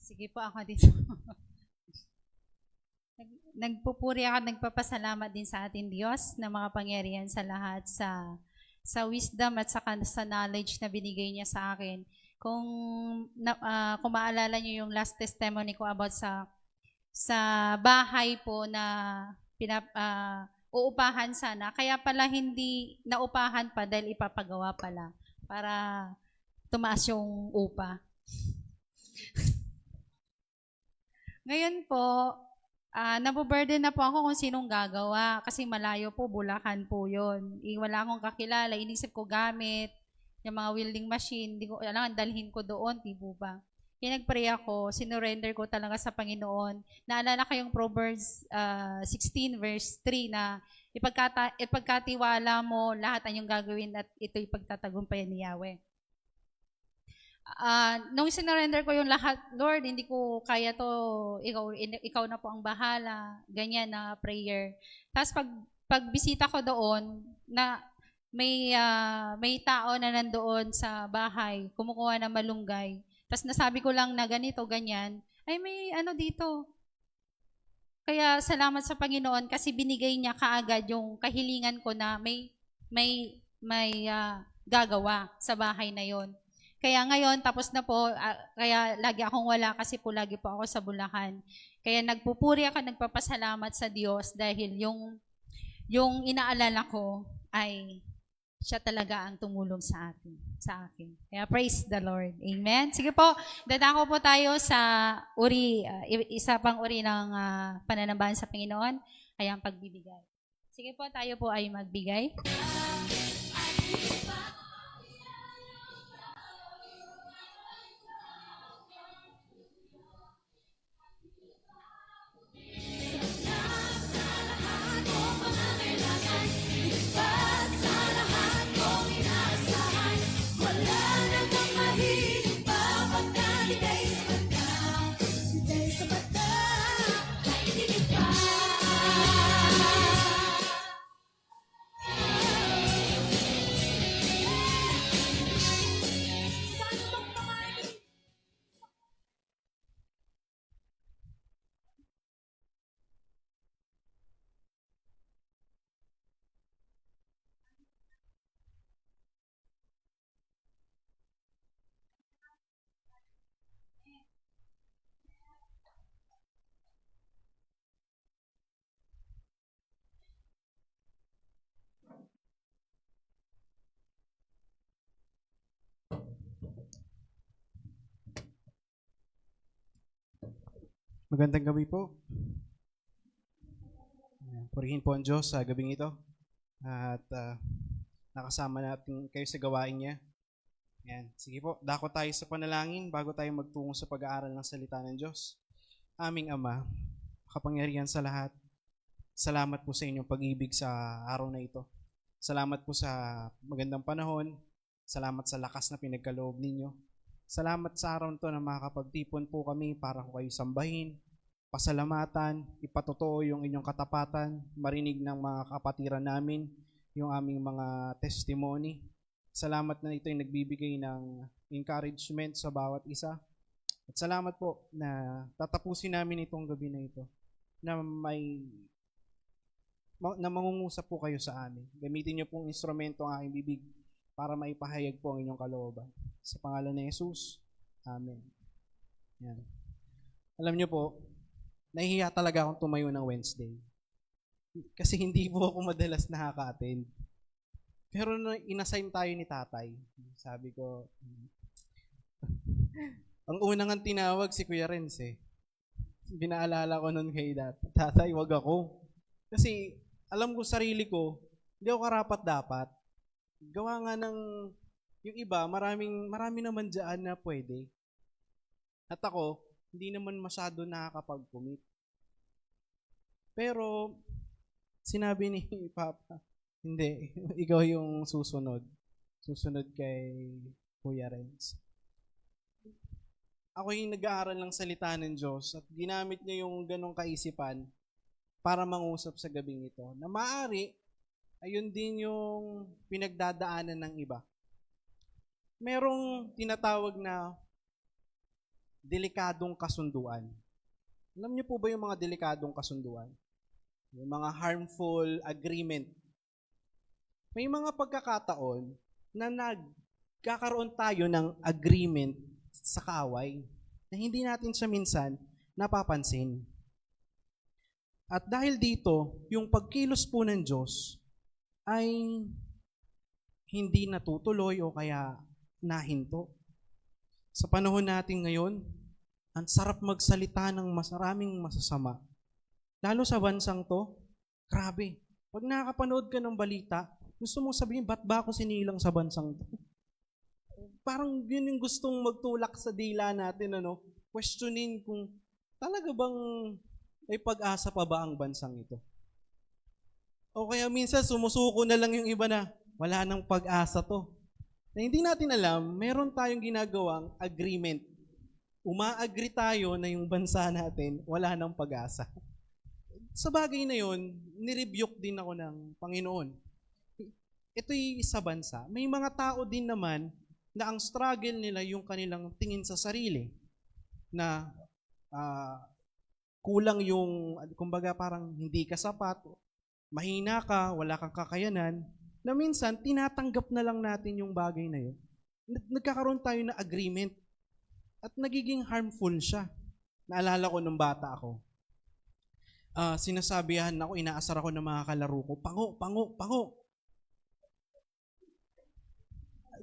Sige po ako dito. Nagpupuri ako, nagpapasalamat din sa ating Diyos na makapangyarihan sa lahat, sa wisdom at sa knowledge na binigay niya sa akin. Kung maalala niyo yung last testimony ko about sa bahay po na uupahan sana. Kaya pala hindi naupahan pa dahil ipapagawa pala para tumaas yung upa. Ngayon po, nabuburden na po ako kung sinong gagawa kasi malayo po, Bulacan po yun. Wala akong kakilala, inisip ko gamit, yung mga welding machine, hindi ko alam, dalhin ko doon, di po ba? Kaya nag-pray ako, sinurrender ko talaga sa Panginoon. Naalala ko yung Proverbs 16 verse 3 na ipagkatiwala mo lahat ang iyong gagawin at ito'y pagtatagumpayan ni Yahweh. Nung sinurrender ko yung lahat, Lord, hindi ko kaya to, ikaw na po ang bahala, ganyan na prayer. Tapos pagbisita ko doon, na may tao na nandoon sa bahay, kumukuha ng malunggay. Tapos nasabi ko lang na ganito, ganyan, ay may ano dito. Kaya salamat sa Panginoon kasi binigay niya kaagad yung kahilingan ko na may gagawa sa bahay na yon. Kaya ngayon, tapos na po, kaya lagi akong wala kasi po lagi po ako sa Bulacan. Kaya nagpupuri ako, nagpapasalamat sa Diyos dahil yung inaalala ko ay siya talaga ang tumulong sa akin. Kaya praise the Lord. Amen. Sige po, dadako po tayo sa isa pang uri ng pananambahan sa Panginoon, ay ang pagbibigay. Sige po, tayo po ay magbigay. Magandang gabi po. Purihin po ang Diyos sa gabing ito at nakasama natin kayo sa gawain niya. Yan. Sige po, dako tayo sa panalangin bago tayo magtungo sa pag-aaral ng salita ng Diyos. Aming Ama, kapangyarihan sa lahat, salamat po sa inyong pag-ibig sa araw na ito. Salamat po sa magandang panahon. Salamat sa lakas na pinagkaloob ninyo. Salamat sa araw nito na makakapagtipon po kami para ko kayo sambahin, pasalamatan, ipatotoo yung inyong katapatan, marinig ng mga kapatiran namin, yung aming mga testimony. Salamat na ito yung nagbibigay ng encouragement sa bawat isa. At salamat po na tatapusin namin itong gabi na ito na mangungusap po kayo sa amin. Gamitin niyo pong instrumento ang aking bibig para maipahayag po ang inyong kalooban. Sa pangalan ni Jesus, Amen. Yan. Alam niyo po, nahihiya talaga akong tumayo ng Wednesday. Kasi hindi po ako madalas nakaka-attend. Pero nung inassign tayo ni tatay, sabi ko, ang unang ang tinawag si Kuya Renz eh. Binaalala ko nun kay tatay, wag ako. Kasi alam ko sarili ko, hindi ako karapat-dapat. Gawa nga ng yung iba, marami naman dyan na pwede. At ako, hindi naman masyado nakakapag-commit. Pero, sinabi ni Papa, hindi, ikaw yung susunod. Susunod kay Kuya Renz. Ako yung nag-aaral ng salita ng Diyos at ginamit niya yung ganong kaisipan para mangusap sa gabing ito. Na maaari, ayun din yung pinagdadaanan ng iba. Merong tinatawag na delikadong kasunduan. Alam niyo po ba yung mga delikadong kasunduan? Yung mga harmful agreement. May mga pagkakataon na nagkakaroon tayo ng agreement sa kaaway na hindi natin siya minsan napapansin. At dahil dito, yung pagkilos po ng Diyos ay hindi natutuloy o kaya nahinto. Sa panahon natin ngayon, ang sarap magsalita ng maraming masasama. Lalo sa bansang to, grabe. Pag nakakapanood ka ng balita, gusto mong sabihin, ba't ba ako sinilang sa bansang to? Parang yun yung gustong magtulak sa dila natin, questionin kung talaga bang may pag-asa pa ba ang bansang ito? O kaya minsan sumusuko na lang yung iba na wala nang pag-asa to. Na hindi natin alam, meron tayong ginagawang agreement. Uma-agree tayo na yung bansa natin wala nang pag-asa. Sa bagay na yun, nirebuke din ako ng Panginoon. Ito'y sa bansa. May mga tao din naman na ang struggle nila yung kanilang tingin sa sarili. Na kulang yung, kumbaga parang hindi ka sapat, mahina ka, wala kang kakayanan, na minsan tinatanggap na lang natin yung bagay na yun. Nagkakaroon tayo ng agreement at nagiging harmful siya. Naalala ko nung bata ako. Sinasabihan ako, inaasar ako ng mga kalaro ko, pango.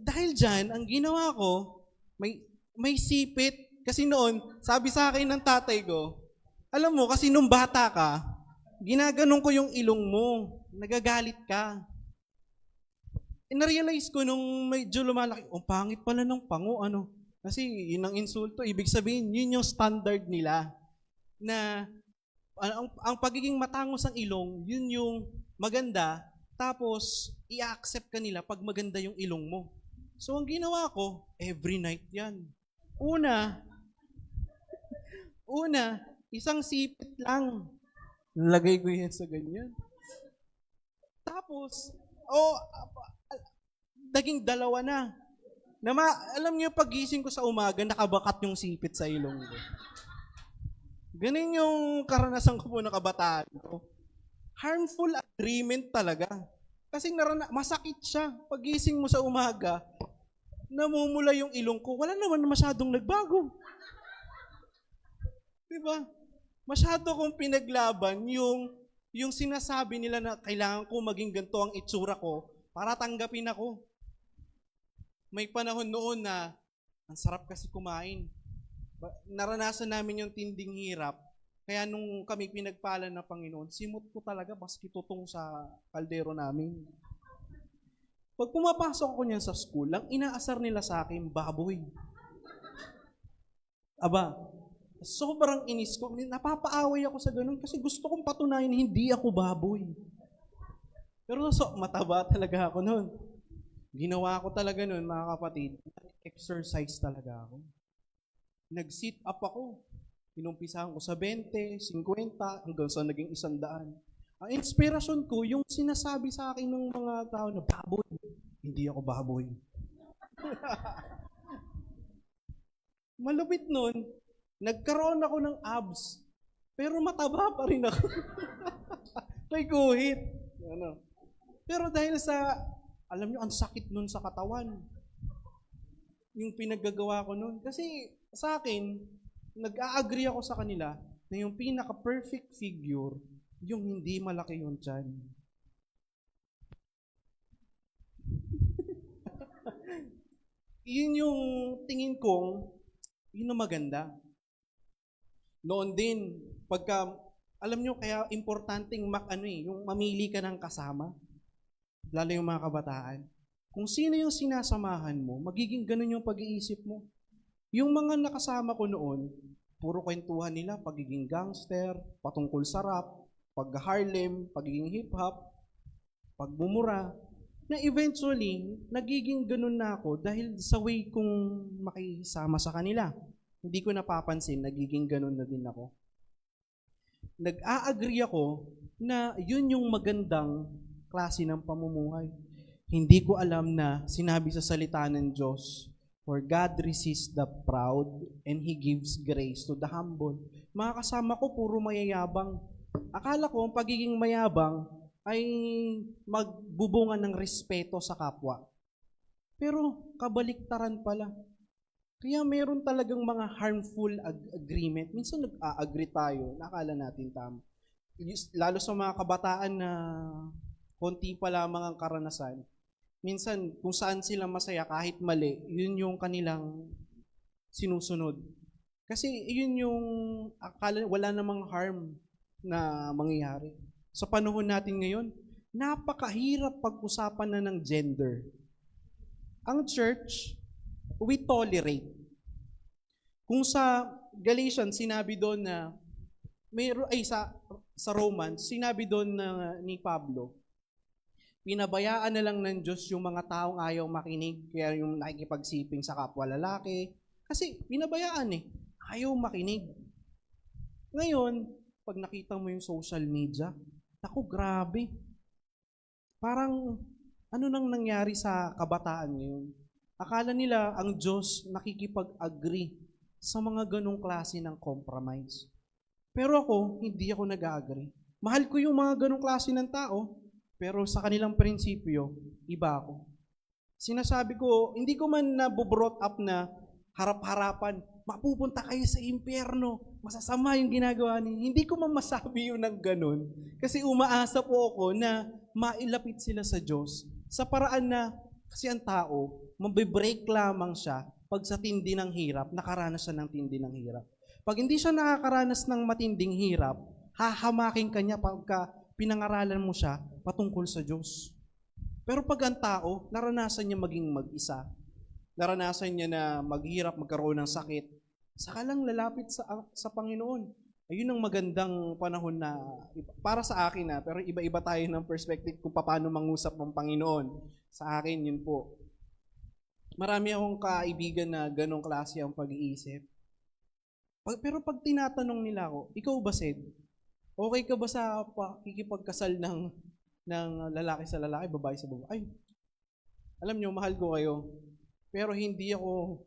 Dahil dyan, ang ginawa ko, may sipit. Kasi noon, sabi sa akin ng tatay ko, alam mo, kasi nung bata ka, ginaganon ko yung ilong mo, nagagalit ka. Na-realize ko nung medyo lumalaki, pangit pala ng pango, Kasi yun ang insulto, ibig sabihin, yun yung standard nila. Na ang pagiging matangos ang ilong, yun yung maganda, tapos i-accept ka nila pag maganda yung ilong mo. So ang ginawa ko, every night yan. Una, isang sipit lang. Nalagay ko yan sa ganyan. Tapos, naging dalawa na. Alam niyo, pagising ko sa umaga, nakabakat yung sipit sa ilong ko. Ganun yung karanasan ko po na kabataan ko. Harmful agreement talaga. Kasi masakit siya. Pagising mo sa umaga, namumula yung ilong ko. Wala naman masyadong nagbago. Diba? Masyado kong pinaglaban yung sinasabi nila na kailangan ko maging ganito ang itsura ko para tanggapin ako. May panahon noon na ang sarap kasi kumain. Naranasan namin yung tinding hirap. Kaya nung kami pinagpala ng Panginoon, simot ko talaga baski tutong sa kaldero namin. Pag pumapasok ako niyan sa school, ang inaasar nila sa akin, baboy. Aba, sobrang inis ko. Napapaaway ako sa ganun kasi gusto kong patunayan hindi ako baboy. Pero mataba talaga ako noon. Ginawa ko talaga noon, mga kapatid, exercise talaga ako. Nag-sit up ako. Inumpisahan ko sa 20, 50, hanggang sa naging 100. Ang inspirasyon ko, yung sinasabi sa akin ng mga tao na baboy. Hindi ako baboy. Malupit nun, nagkaroon ako ng abs, pero mataba pa rin ako. May guhit. Pero dahil sa, alam nyo, ang sakit nun sa katawan. Yung pinaggagawa ko nun. Kasi sa akin, nag-a-agree ako sa kanila na yung pinaka-perfect figure, yung hindi malaki yung tiyan. Yun yung tingin kong, yun ang maganda. Noon din, alam nyo, kaya importanteng yung mamili ka ng kasama, lalo yung mga kabataan. Kung sino yung sinasamahan mo, magiging ganun yung pag-iisip mo. Yung mga nakasama ko noon, puro kwentuhan nila, pagiging gangster, patungkol sa rap, pag-Harlem, pagiging hip-hop, pagmumura, na eventually, nagiging ganun na ako dahil sa way kong makisama sa kanila. Hindi ko napapansin, nagiging ganun na din ako. Nag-a-agree ako na yun yung magandang klase ng pamumuhay. Hindi ko alam na sinabi sa salita ng Diyos For God resists the proud and He gives grace to the humble. Mga kasama ko, puro mayayabang. Akala ko, ang pagiging mayabang ay magbubunga ng respeto sa kapwa. Pero kabaliktaran pala. Kaya meron talagang mga harmful agreement. Minsan nag-a-agree tayo, nakala natin tama. Lalo sa mga kabataan na konti pa lamang ang karanasan, minsan kung saan sila masaya kahit mali, yun yung kanilang sinusunod. Kasi yun yung akala wala namang harm na mangyayari. Sa panahon natin ngayon, napakahirap pag-usapan na ng gender. Ang church, we tolerate. Kung sa Galatians, sinabi doon na, sa Romans, sinabi doon ni Pablo, pinabayaan na lang ng Diyos yung mga taong ayaw makinig, kaya yung nakikipagsiping sa kapwa lalaki, kasi pinabayaan ayaw makinig. Ngayon, pag nakita mo yung social media, naku, grabe. Parang, ano nang nangyari sa kabataan ngayon? Akala nila ang Diyos nakikipag-agree sa mga ganong klase ng compromise. Pero ako, hindi ako nag-agree. Mahal ko yung mga ganong klase ng tao, pero sa kanilang prinsipyo, iba ako. Sinasabi ko, hindi ko man nabobrought up na harap-harapan, mapupunta kayo sa impyerno, masasama yung ginagawa niyo. Hindi ko man masabi yun ng ganon. Kasi umaasa po ako na mailapit sila sa Diyos sa paraan na, kasi ang tao, mabibreak lamang siya pag sa tindi ng hirap, nakaranas siya ng tindi ng hirap. Pag hindi siya nakakaranas ng matinding hirap, hahamakin ka niya pagka pinangaralan mo siya patungkol sa Diyos. Pero pag ang tao, naranasan niya maging mag-isa, naranasan niya na maghirap, magkaroon ng sakit, saka lang lalapit sa Panginoon. Ayun ang magandang panahon na, para sa akin pero iba-iba tayo ng perspective kung paano mangusap ng Panginoon. Sa akin, yun po. Marami akong kaibigan na ganong klase ang pag-iisip. Pero pag tinatanong nila ako, ikaw ba, Sed? Okay ka ba sa pakikipagkasal ng lalaki sa lalaki, babae sa babae? Ay, alam nyo, mahal ko kayo. Pero hindi ako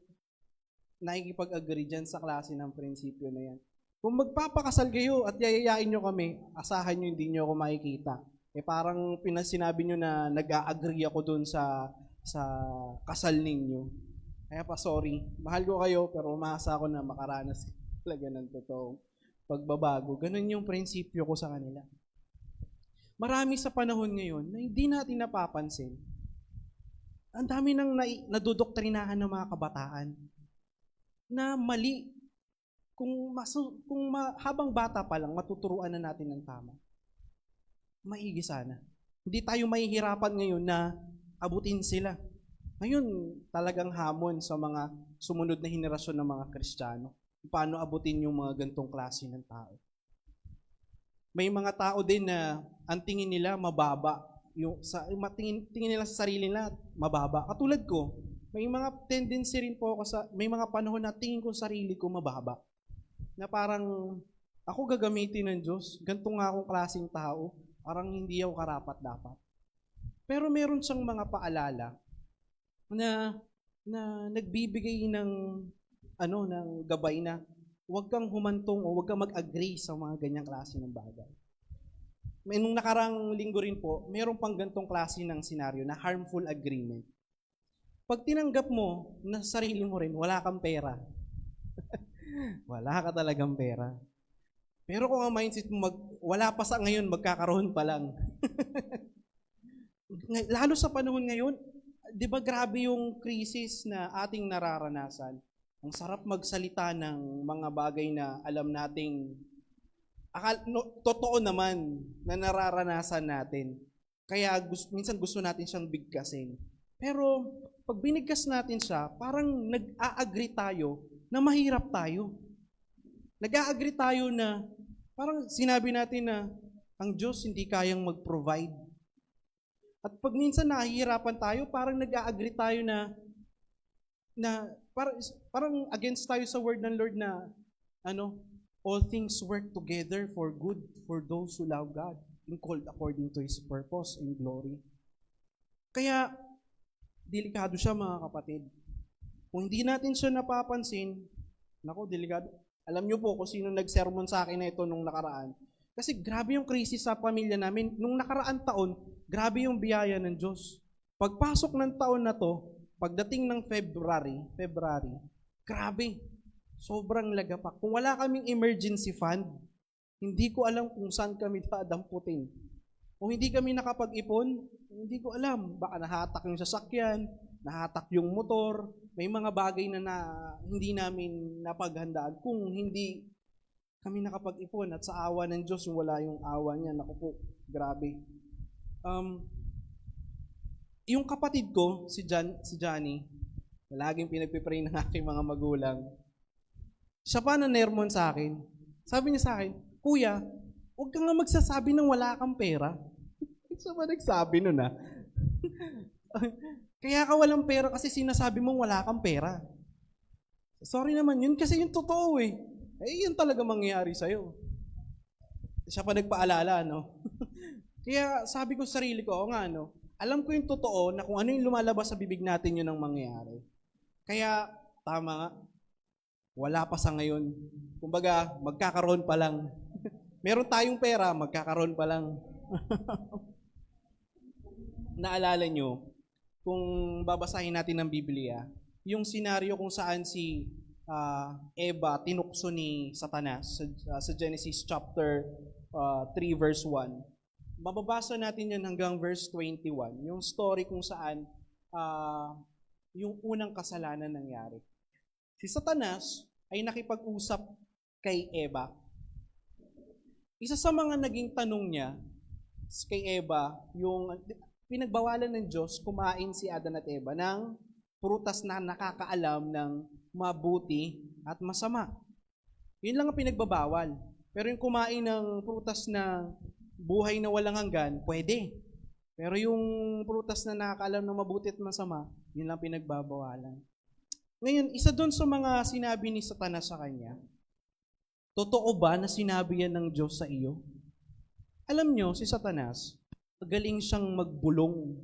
nakikipag-agree dyan sa klase ng prinsipyo na yan. Kung magpapakasal kayo at yayayain nyo kami, asahan nyo hindi nyo ako makikita. Parang pinasinabi nyo na nag-a-agree ako dun sa kasal ninyo. Kaya pa, sorry. Mahal ko kayo, pero umaasa ako na makaranas talaga ng totoong pagbabago. Ganun yung prinsipyo ko sa kanila. Marami sa panahon ngayon na hindi natin napapansin. Ang dami nang nadodoktrinahan ng mga kabataan na mali. Habang bata pa lang, matuturuan na natin ng tama. Maigi sana. Hindi tayo mahihirapan ngayon na abutin sila. Ngayon, talagang hamon sa mga sumunod na henerasyon ng mga Kristiyano. Paano abutin yung mga gantong klase ng tao. May mga tao din na ang tingin nila mababa. Tingin nila sa sarili nila mababa. Katulad ko, may mga tendency rin po ako may mga panahon na tingin ko sarili ko mababa. Na parang ako gagamitin ng Diyos, ganito nga akong klaseng tao, parang hindi ako karapat-dapat. Pero meron siyang mga paalala na nagbibigay ng gabay na huwag kang humantong o huwag kang mag-agree sa mga ganyang klase ng bagay. Nung nakarang linggo rin po, meron pang gantong klase ng senaryo na harmful agreement. Pag tinanggap mo na sarili mo rin, wala kang pera. Wala ka talagang pera. Pero kung ang mindset mo, wala pa sa ngayon, magkakaroon pa lang. Lalo sa panahon ngayon, di ba grabe yung krisis na ating nararanasan? Ang sarap magsalita ng mga bagay na alam nating, totoo naman na nararanasan natin. Kaya minsan gusto natin siyang bigkasin. Pero pag binigkas natin siya, parang nag-a-agree tayo na mahirap tayo. Nag-a-agree tayo na parang sinabi natin na ang Diyos hindi kayang mag-provide. At pag minsan nahihirapan tayo, parang nag-a-agree tayo na parang against tayo sa word ng Lord na all things work together for good for those who love God and called according to His purpose and glory. Kaya delikado siya, mga kapatid. Kung hindi natin siya napapansin, naku, delikado. Alam niyo po kung sino nag-sermon sa akin na ito nung nakaraan. Kasi grabe yung krisis sa pamilya namin. Nung nakaraan taon, grabe yung biyaya ng Diyos. Pagpasok ng taon na to, pagdating ng February, grabe. Sobrang lagapak. Kung wala kaming emergency fund, hindi ko alam kung saan kami dadamputin. Kung hindi kami nakapag-ipon, hindi ko alam. Baka nahatak yung sasakyan, nahatak yung motor, may mga bagay na hindi namin napaghandaan kung hindi kami nakapag-ipon. At sa awa ng Diyos, wala yung awa niya. Naku po, grabe. Yung kapatid ko, si Johnny, na laging pinagpipray ng aking mga magulang, siya pa na nermon sa akin. Sabi niya sa akin, Kuya, huwag ka nga magsasabi ng wala kang pera. Siya ba nagsabi nun ah? Kaya ka walang pera kasi sinasabi mong wala kang pera. Sorry naman yun kasi yung totoo eh. Eh yun talaga mangyayari sa'yo. Siya pa nagpaalala, no? Kaya sabi ko sa sarili ko, o nga, no? Alam ko yung totoo na kung ano yung lumalabas sa bibig natin yun ang mangyayari. Kaya, tama nga, wala pa sa ngayon. Kumbaga, magkakaroon pa lang. Meron tayong pera, magkakaroon pa lang. Naalala nyo, kung babasahin natin ng Biblia, yung senaryo kung saan si Eva tinukso ni Satanas sa Genesis chapter 3 verse 1. Mababasa natin yan hanggang verse 21, yung story kung saan yung unang kasalanan nangyari. Si Satanas ay nakipag-usap kay Eva. Isa sa mga naging tanong niya kay Eva, yung pinagbawalan ng Diyos kumain si Adan at Eva ng prutas na nakakaalam ng mabuti at masama. Yun lang ang pinagbabawal. Pero yung kumain ng prutas na buhay na walang hanggan, pwede. Pero yung prutas na nakakaalam ng mabuti at masama, yun lang pinagbabawalan. Ngayon, isa doon sa mga sinabi ni Satanas sa kanya, totoo ba na sinabi yan ng Diyos sa iyo? Alam nyo, si Satanas, magaling siyang magbulong.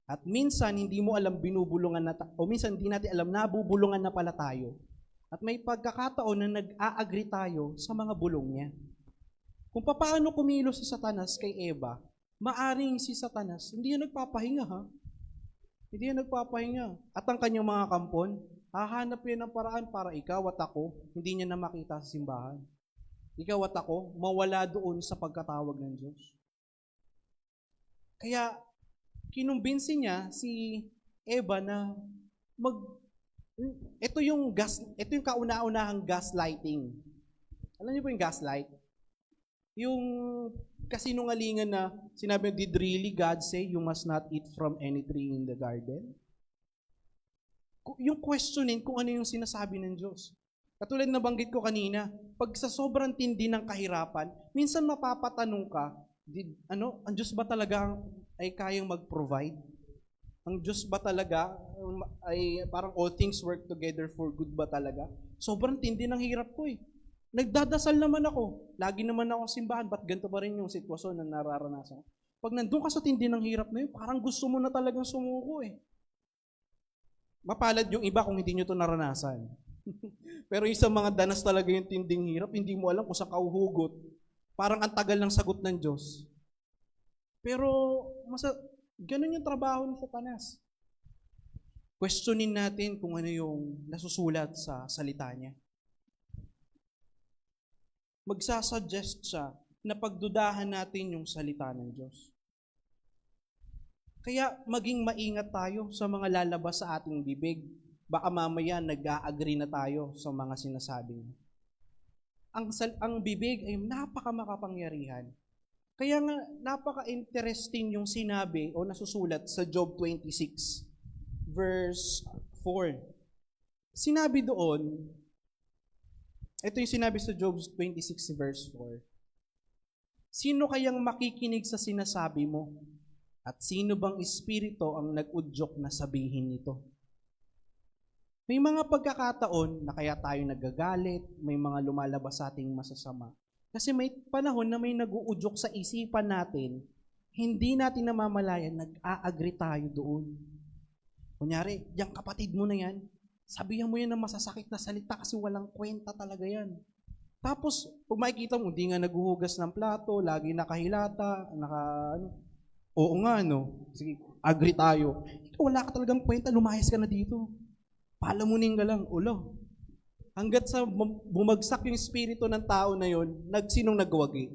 At minsan, hindi mo alam binubulungan na, o minsan hindi natin alam nabubulungan na pala tayo. At may pagkakataon na nag-a-agree tayo sa mga bulong niya. Kung paano kumilos si Satanas kay Eva, maaring si Satanas, hindi yan nagpapahinga ha. Hindi yan nagpapahinga. At ang kanyang mga kampon, hahanap yan ng paraan para ikaw at ako, hindi niya na makita sa simbahan. Ikaw at ako, mawala doon sa pagkatawag ng Diyos. Kaya, kinumbinsi niya si Eva na ito yung kauna-unahang gaslighting. Alam niyo po yung gaslight? Yung kasinungalingan na sinabi, did really God say you must not eat from any tree in the garden? Yung questionin kung ano yung sinasabi ng Diyos. Katulad na banggit ko kanina, pag sa sobrang tindi ng kahirapan, minsan mapapatanong ka, ang Diyos ba talaga ay kayang mag-provide? Ang Diyos ba talaga ay parang all things work together for good ba talaga? Sobrang tindi ng hirap ko eh. Nagdadasal naman ako. Lagi naman ako sa simbahan. Ba't ganito pa rin yung sitwasyon na nararanasan? Pag nandun ka sa tindi ng hirap na yun, parang gusto mo na talagang sumuko eh. Mapalad yung iba kung hindi nyo to naranasan. Pero isang mga danas talaga yung tinding hirap, hindi mo alam kung saan kauhugot. Parang ang tagal ng sagot ng Diyos. Pero ganun yung trabaho ni Satanas. Questionin natin kung ano yung nasusulat sa salita niya. Magsasuggest siya na pagdudahan natin yung salita ng Diyos. Kaya maging maingat tayo sa mga lalabas sa ating bibig. Baka mamaya nag-a-agree na tayo sa mga sinasabi niya. Ang bibig ay napakamakapangyarihan. Kaya nga, napaka-interesting yung sinabi o nasusulat sa Job 26, verse 4. Sinabi doon, ito yung sinabi sa Job 26, verse 4. Sino kayang makikinig sa sinasabi mo? At sino bang espiritu ang nag-udyok na sabihin nito? May mga pagkakataon na kaya tayo nagagalit, may mga lumalabas sa ating masasama. Kasi may panahon na may nag-uudyok sa isipan natin, hindi natin namamalayan, nag-a-agree tayo doon. Kunyari, yung kapatid mo na yan, Sabihan mo yan ng masasakit na salita kasi walang kwenta talaga yan. Tapos, pag makikita mo, hindi nga naguhugas ng plato, lagi nakahilata, oo nga, no? Sige, agree tayo. Ikaw, wala ka talagang kwenta, lumayas ka na dito. Palamunin ka lang, ulo. Hanggat sa bumagsak yung espiritu ng tao na yon, sinong nagwagi?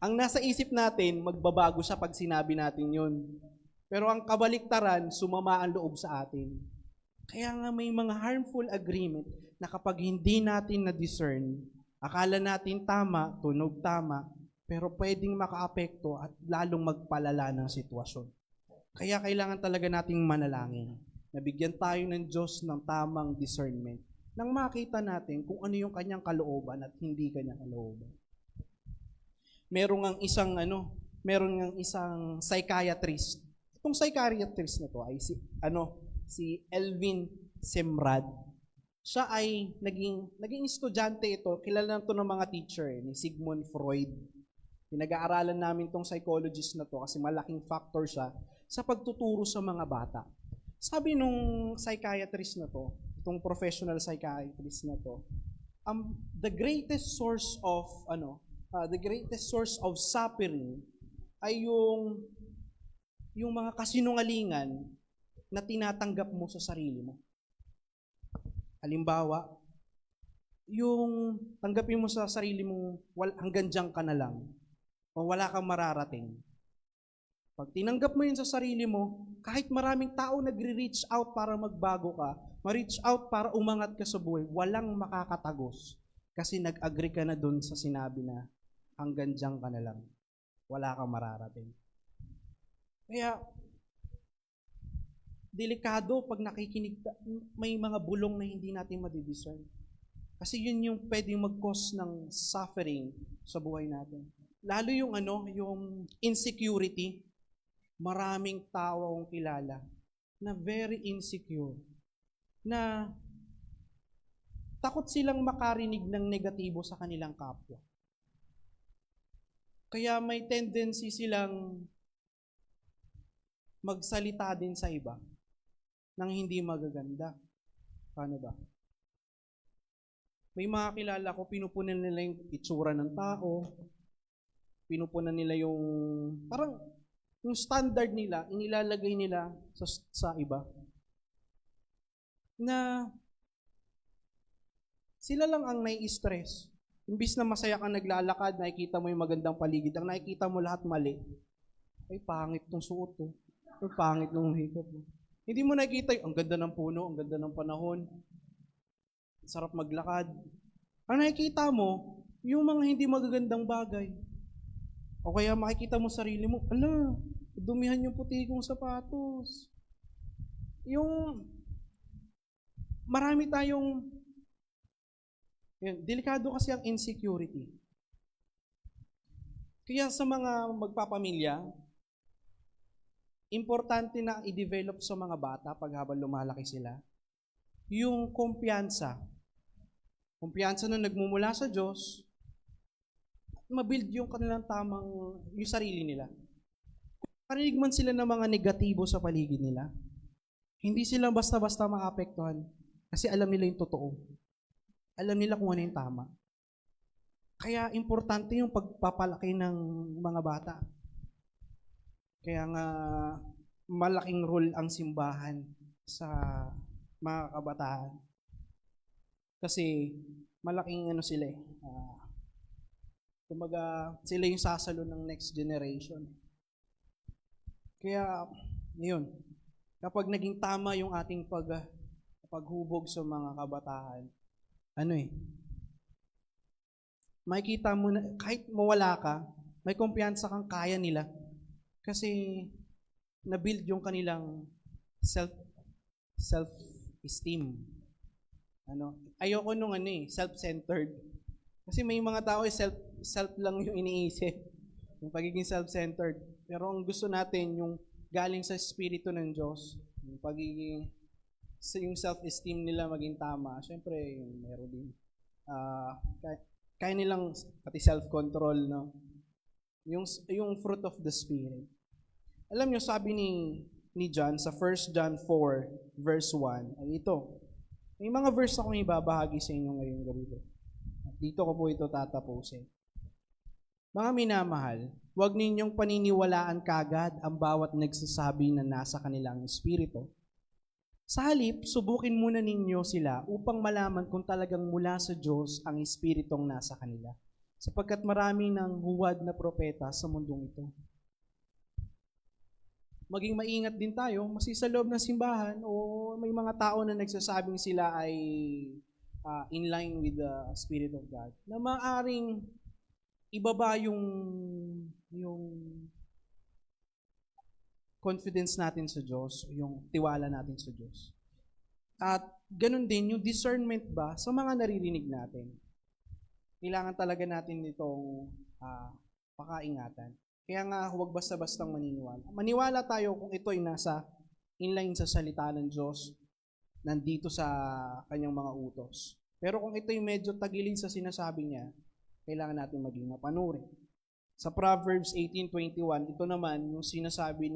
Ang nasa isip natin, magbabago siya pag sinabi natin yon. Pero ang kabaliktaran, sumama ang loob sa atin. Kaya nga may mga harmful agreement na kapag hindi natin na-discern, akala natin tama, tunog tama, pero pwedeng makaapekto at lalong magpalala ng sitwasyon. Kaya kailangan talaga nating manalangin. Nabigyan tayo ng Diyos ng tamang discernment nang makita natin kung ano yung kanyang kalooban at hindi kanyang kalooban. Meron ng isang psychiatrist. Itong psychiatrist na to ay si Elvin Semrad. Siya ay naging estudyante ito. Kilala na to ng mga teacher ni Sigmund Freud. Pinag-aaralan namin tong psychologist na to kasi malaking factor siya sa pagtuturo sa mga bata. Sabi nung psychiatrist na to, itong professional psychiatrist na to, the greatest source of suffering ay yung mga kasinungalingan na tinatanggap mo sa sarili mo. Halimbawa, yung tanggapin mo sa sarili mo, hanggang diyan ka na lang, o wala kang mararating. Pag tinanggap mo yun sa sarili mo, kahit maraming tao nagre-reach out para magbago ka, ma-reach out para umangat ka sa buhay, walang makakatagos. Kasi nag-agree ka na dun sa sinabi na hanggang diyan ka na lang. Wala kang mararating. Kaya, delikado pag nakikinig, may mga bulong na hindi natin madidiscern. Kasi yun yung pwedeng mag-cause ng suffering sa buhay natin. Lalo yung insecurity. Maraming tao akong kilala na very insecure, na takot silang makarinig ng negatibo sa kanilang kapwa. Kaya may tendency silang magsalita din sa iba nang hindi magaganda. Paano ba? May mga kilala ko, pinupunan nila yung itsura ng tao, pinupunan nila parang yung standard nila, inilalagay nila sa iba. Na sila lang ang nai-stress. Imbis na masaya kang naglalakad, nakikita mo yung magandang paligid, ang nakikita mo lahat mali. Ay, pangit tong suot to. Ay, pangit nung makeup. Hindi mo nakikita ang ganda ng puno, ang ganda ng panahon. Sarap maglakad. Ang nakikita mo, yung mga hindi magagandang bagay. O kaya makikita mo sarili mo, ala, dumihan yung puti kong sapatos. Marami tayong, delikado kasi ang insecurity. Kaya sa mga magpapamilya, importante na i-develop sa mga bata pag habang lumalaki sila, yung kumpiyansa. Kumpiyansa na nagmumula sa Diyos, mabuild yung kanilang yung sarili nila. Parinig man sila ng mga negatibo sa paligid nila, hindi sila basta-basta maapektuhan kasi alam nila yung totoo. Alam nila kung ano yung tama. Kaya importante yung pagpapalaki ng mga bata. Kaya nga malaking role ang simbahan sa mga kabataan. Kasi malaking sila kumbaga sila yung sasalo ng next generation. Kaya, yun, kapag naging tama yung ating paghubog sa mga kabataan, makikita mo na, kahit mawala ka, may kumpiyansa kang kaya nila. Kasi, na-build yung kanilang self-esteem. Ayoko nung self-centered. Kasi may mga tao self lang yung iniisip. Yung pagiging self-centered. Pero ang gusto natin, yung galing sa Espiritu ng Diyos, yung self-esteem nila maging tama. Siyempre, meron din. Kaya nilang, pati self-control, no? Yung fruit of the Spirit. Alam nyo, sabi ni John sa 1 John 4, verse 1, ay ito, May mga verse akong ibabahagi sa inyo ngayong gabi. At dito ko po ito tatapusin. Mga minamahal, huwag ninyong paniniwalaan kagad ang bawat nagsasabi na nasa kanilang espiritu. Sa halip, subukin muna ninyo sila upang malaman kung talagang mula sa Diyos ang espiritong nasa kanila. Sapagkat marami ng huwad na propeta sa mundong ito. Maging maingat din tayo, masi sa loob ng simbahan o may mga tao na nagsasabing sila ay in line with the Spirit of God, na maaring ibaba yung confidence natin sa Diyos, yung tiwala natin sa Diyos. At ganun din yung discernment ba sa mga naririnig natin. Kailangan talaga natin itong pakaingatan. Kaya nga, huwag basta-bastang maniniwala. Maniwala tayo kung ito ay nasa inline sa salita ng Diyos, nandito sa kanyang mga utos. Pero kung ito ay medyo tagilid sa sinasabi niya, kailangan natin maging mapanuri. Sa Proverbs 18:21, ito naman yung sinasabi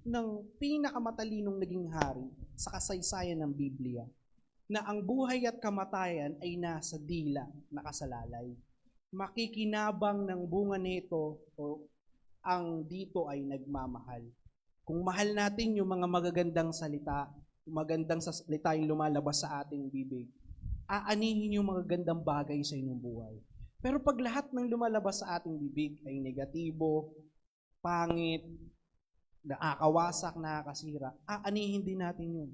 ng pinakamatalinong naging hari sa kasaysayan ng Biblia, na ang buhay at kamatayan ay nasa dila, nakasalalay. Makikinabang ng bunga nito o ang dito ay nagmamahal. Kung mahal natin yung mga magagandang salita, magandang salita yung lumalabas sa ating bibig, aanihin yung magagandang bagay sa inyong buhay. Pero pag lahat ng lumalabas sa ating bibig ay negatibo, pangit, nakakawasak, nakakasira, aanihin din natin yun.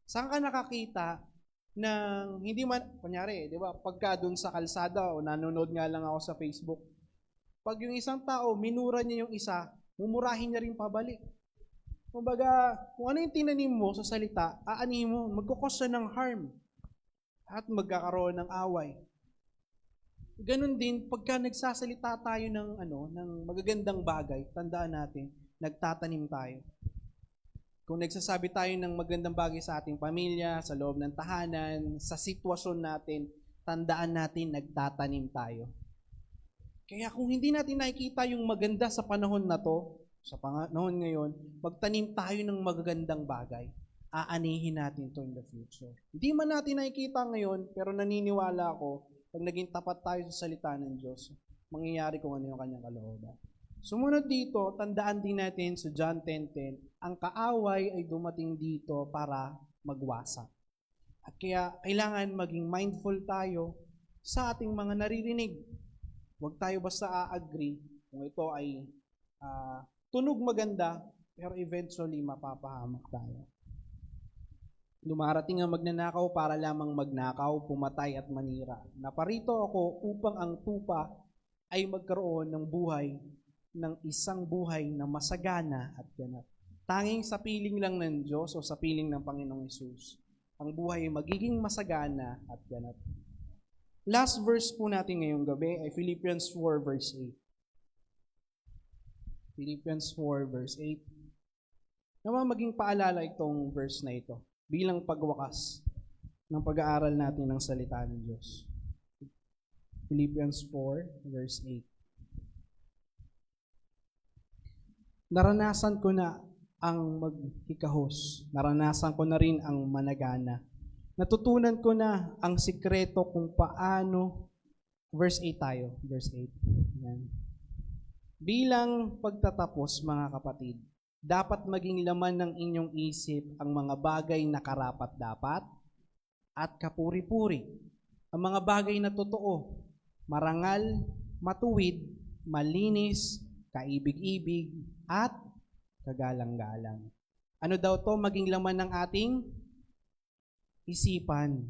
Saan ka nakakita ng hindi man, kunyari, di ba, pagka dun sa kalsada o nanonood nga lang ako sa Facebook, pag yung isang tao, minura niya yung isa, mumurahin niya rin pabalik. Kumbaga, kung ano yung tinanim mo sa salita, aanihin mo, magkukos siya ng harm at magkakaroon ng away. Ganon din, pagka nagsasalita tayo ng magagandang bagay, tandaan natin, nagtatanim tayo. Kung nagsasabi tayo ng magandang bagay sa ating pamilya, sa loob ng tahanan, sa sitwasyon natin, tandaan natin, nagtatanim tayo. Kaya kung hindi natin nakikita yung maganda sa panahon na to, sa panahon ngayon, magtanim tayo ng magagandang bagay. Aanihin natin to in the future. Hindi man natin nakikita ngayon, pero naniniwala ako, pag naging tapat tayo sa salita ng Diyos, mangyayari kung ano yung kanyang kalooban. Sumunod dito, tandaan din natin sa John 10:10, ang kaaway ay dumating dito para magwasak. At kaya kailangan maging mindful tayo sa ating mga naririnig. Huwag tayo basta a-agree kung ito ay tunog maganda, pero eventually mapapahamak tayo. Dumarating ang magnanakaw para lamang magnakaw, pumatay at manira. Naparito ako upang ang tupa ay magkaroon ng buhay, ng isang buhay na masagana at ganap. Tanging sa piling lang ng Diyos o sa piling ng Panginoong Hesus, ang buhay ay magiging masagana at ganap. Last verse po natin ngayong gabi ay Philippians 4 verse 8. Philippians 4 verse 8. Naman maging paalala itong verse na ito bilang pagwakas ng pag-aaral natin ng salita ng Diyos. Philippians 4 verse 8. Naranasan ko na ang maghikahos. Naranasan ko na rin ang managana. Natutunan ko na ang sikreto kung paano, verse 8 tayo, verse 8. Yan. Bilang pagtatapos, mga kapatid, dapat maging laman ng inyong isip ang mga bagay na karapat-dapat at kapuri-puri. Ang mga bagay na totoo, marangal, matuwid, malinis, kaibig-ibig, at kagalang-galang. Ano daw to? Maging laman ng ating isipan.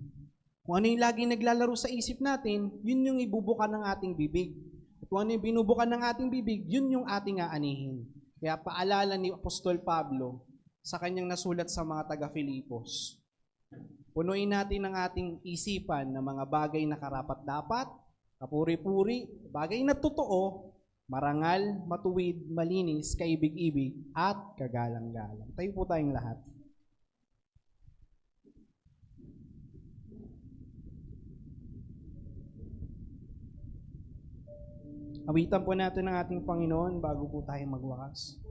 Kung ano yung laging naglalaro sa isip natin, yun yung ibubukan ng ating bibig. At kung ano yung binubukan ng ating bibig, yun yung ating aanihin. Kaya paalala ni Apostol Pablo sa kanyang nasulat sa mga taga-Filipos. Punuin natin ang ating isipan ng mga bagay na karapat-dapat, kapuri-puri, bagay na totoo, marangal, matuwid, malinis, kaibig-ibig, at kagalang-galang. Tayo po tayong lahat. Awitan po natin ang ating Panginoon bago po tayo magwakas.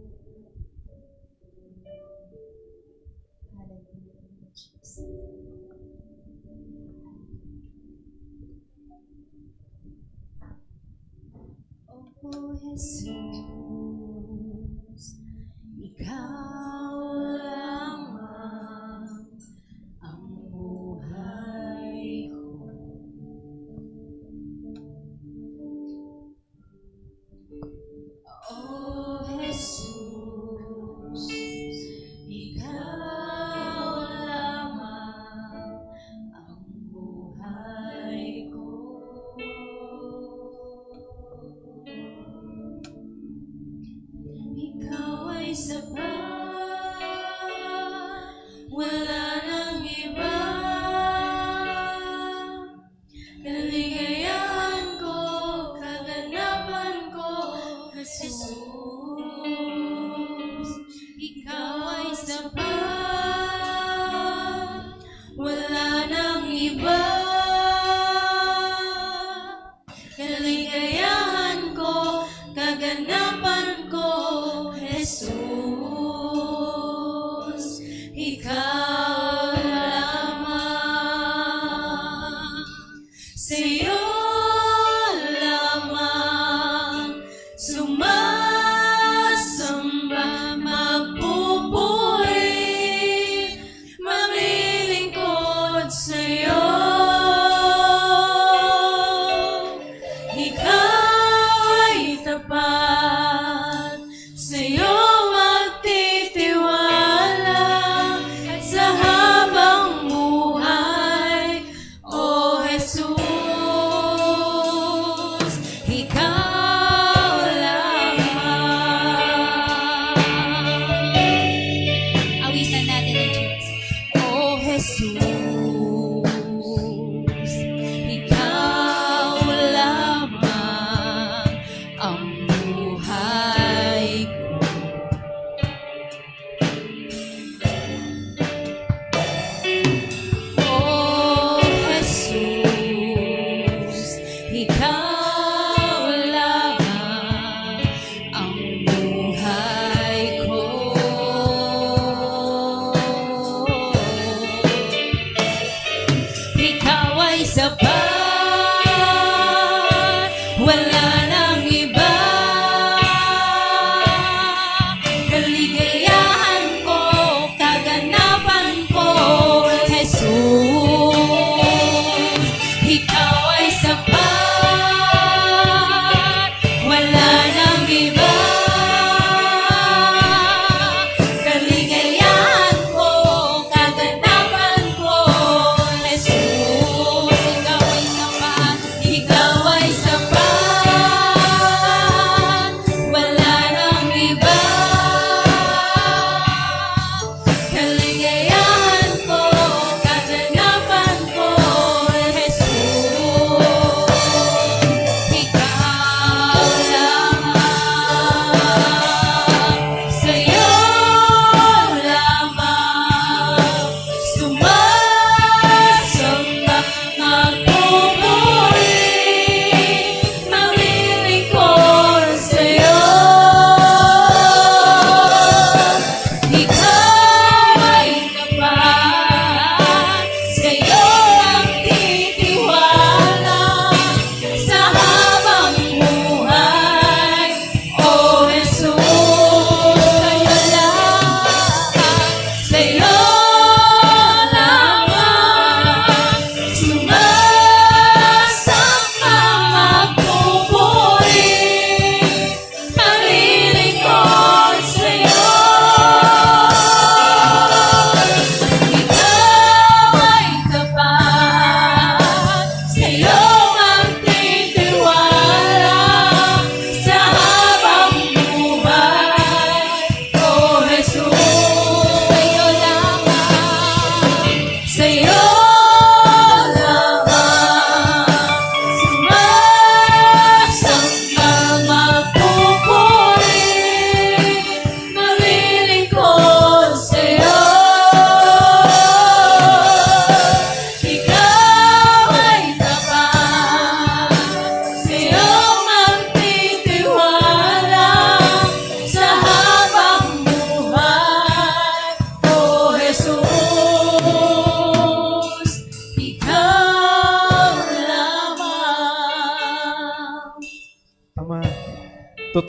Hallelujah, Jesus. O Jesus, ikaw lamang ang buhay ko. O Jesus, ikaw lamang ang buhay ko. Ikaw ay sapat, wala nang iba. Kaligayahan ko, kaganapan ko, Jesus. Ikaw ay sapat, wala nang iba. Kaligayahan ko, kaganapan ko, Jesus. Ikaw lamang, sa'yo lamang sumasamba, magpupuri, maglilingkod sa'yo. Ikaw ay tapat, sa'yo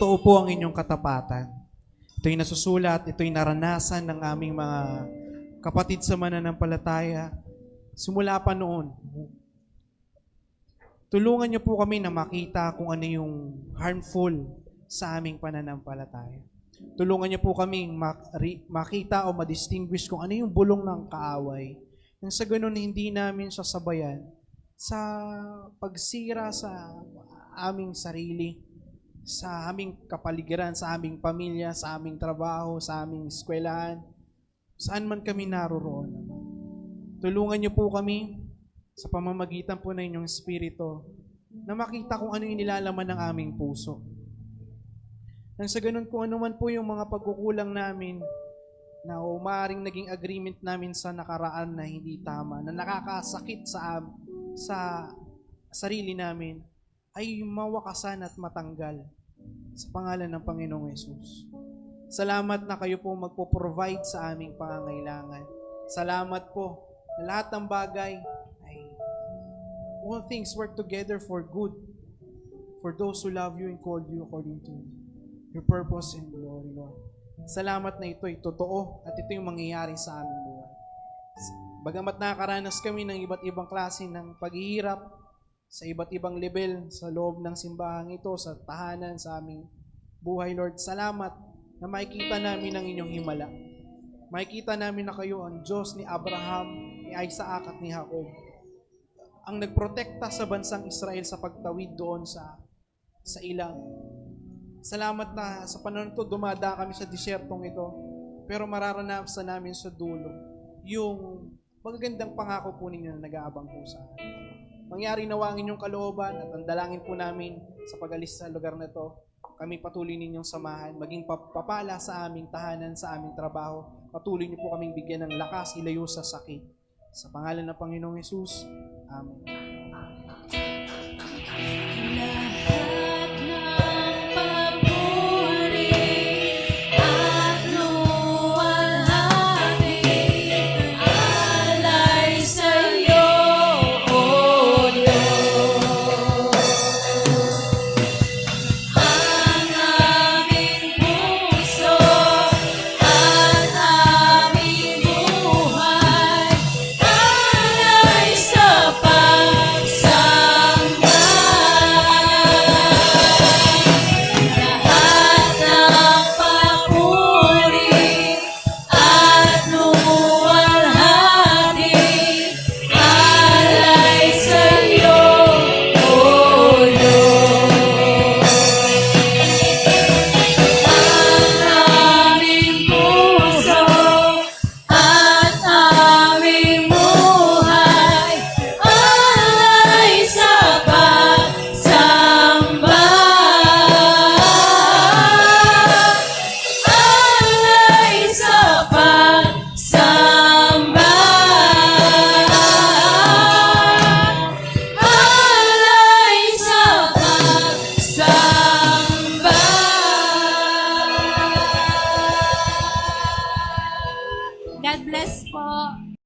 totoo po ang inyong katapatan. Ito'y nasusulat, ito'y naranasan ng aming mga kapatid sa mananampalataya simula pa noon. Tulungan niyo po kami na makita kung ano yung harmful sa aming pananampalataya. Tulungan niyo po kami makita o madistinguish kung ano yung bulong ng kaaway. Nang sa ganun, hindi namin siya sabayan sa pagsira sa aming sarili, sa aming kapaligiran, sa aming pamilya, sa aming trabaho, sa aming eskwelahan, saan man kami naroroon. Tulungan niyo po kami sa pamamagitan po ng inyong Espiritu na makita kung ano yung nilalaman ng aming puso. Nang sa ganun, kung ano man po yung mga pagkukulang namin na maaaring naging agreement namin sa nakaraan na hindi tama, na nakakasakit sa sarili namin, ay mawakasan at matanggal sa pangalan ng Panginoong Yesus. Salamat na kayo po magpo-provide sa aming pangangailangan. Salamat po na lahat ng bagay ay all things work together for good for those who love you and call you according to your purpose and glory, Lord. Salamat na ito'y totoo at ito yung mangyayari sa aming buhay. Bagamat nakakaranas kami ng iba't ibang klase ng paghihirap sa iba't ibang level sa loob ng simbahang ito, sa tahanan, sa aming buhay, Lord, salamat na makikita namin ang inyong himala. Makikita namin na kayo ang Diyos ni Abraham, ni Isaac at ni Jacob. Ang nagprotekta sa bansang Israel sa pagtawid doon sa ilang. Salamat na sa panahon ito, dumada kami sa disyertong ito, pero mararanasan namin sa dulo yung magagandang pangako po ninyo na nag-aabang po sa akin. Mangyari nawa ang inyong kalooban at ang dalangin po namin sa pag-alis sa lugar na ito, kami patuloy ninyong samahan, maging papala sa aming tahanan, sa aming trabaho. Patuloy niyo po kaming bigyan ng lakas, ilayo sa sakit. Sa pangalan ng Panginoong Yesus, Amen.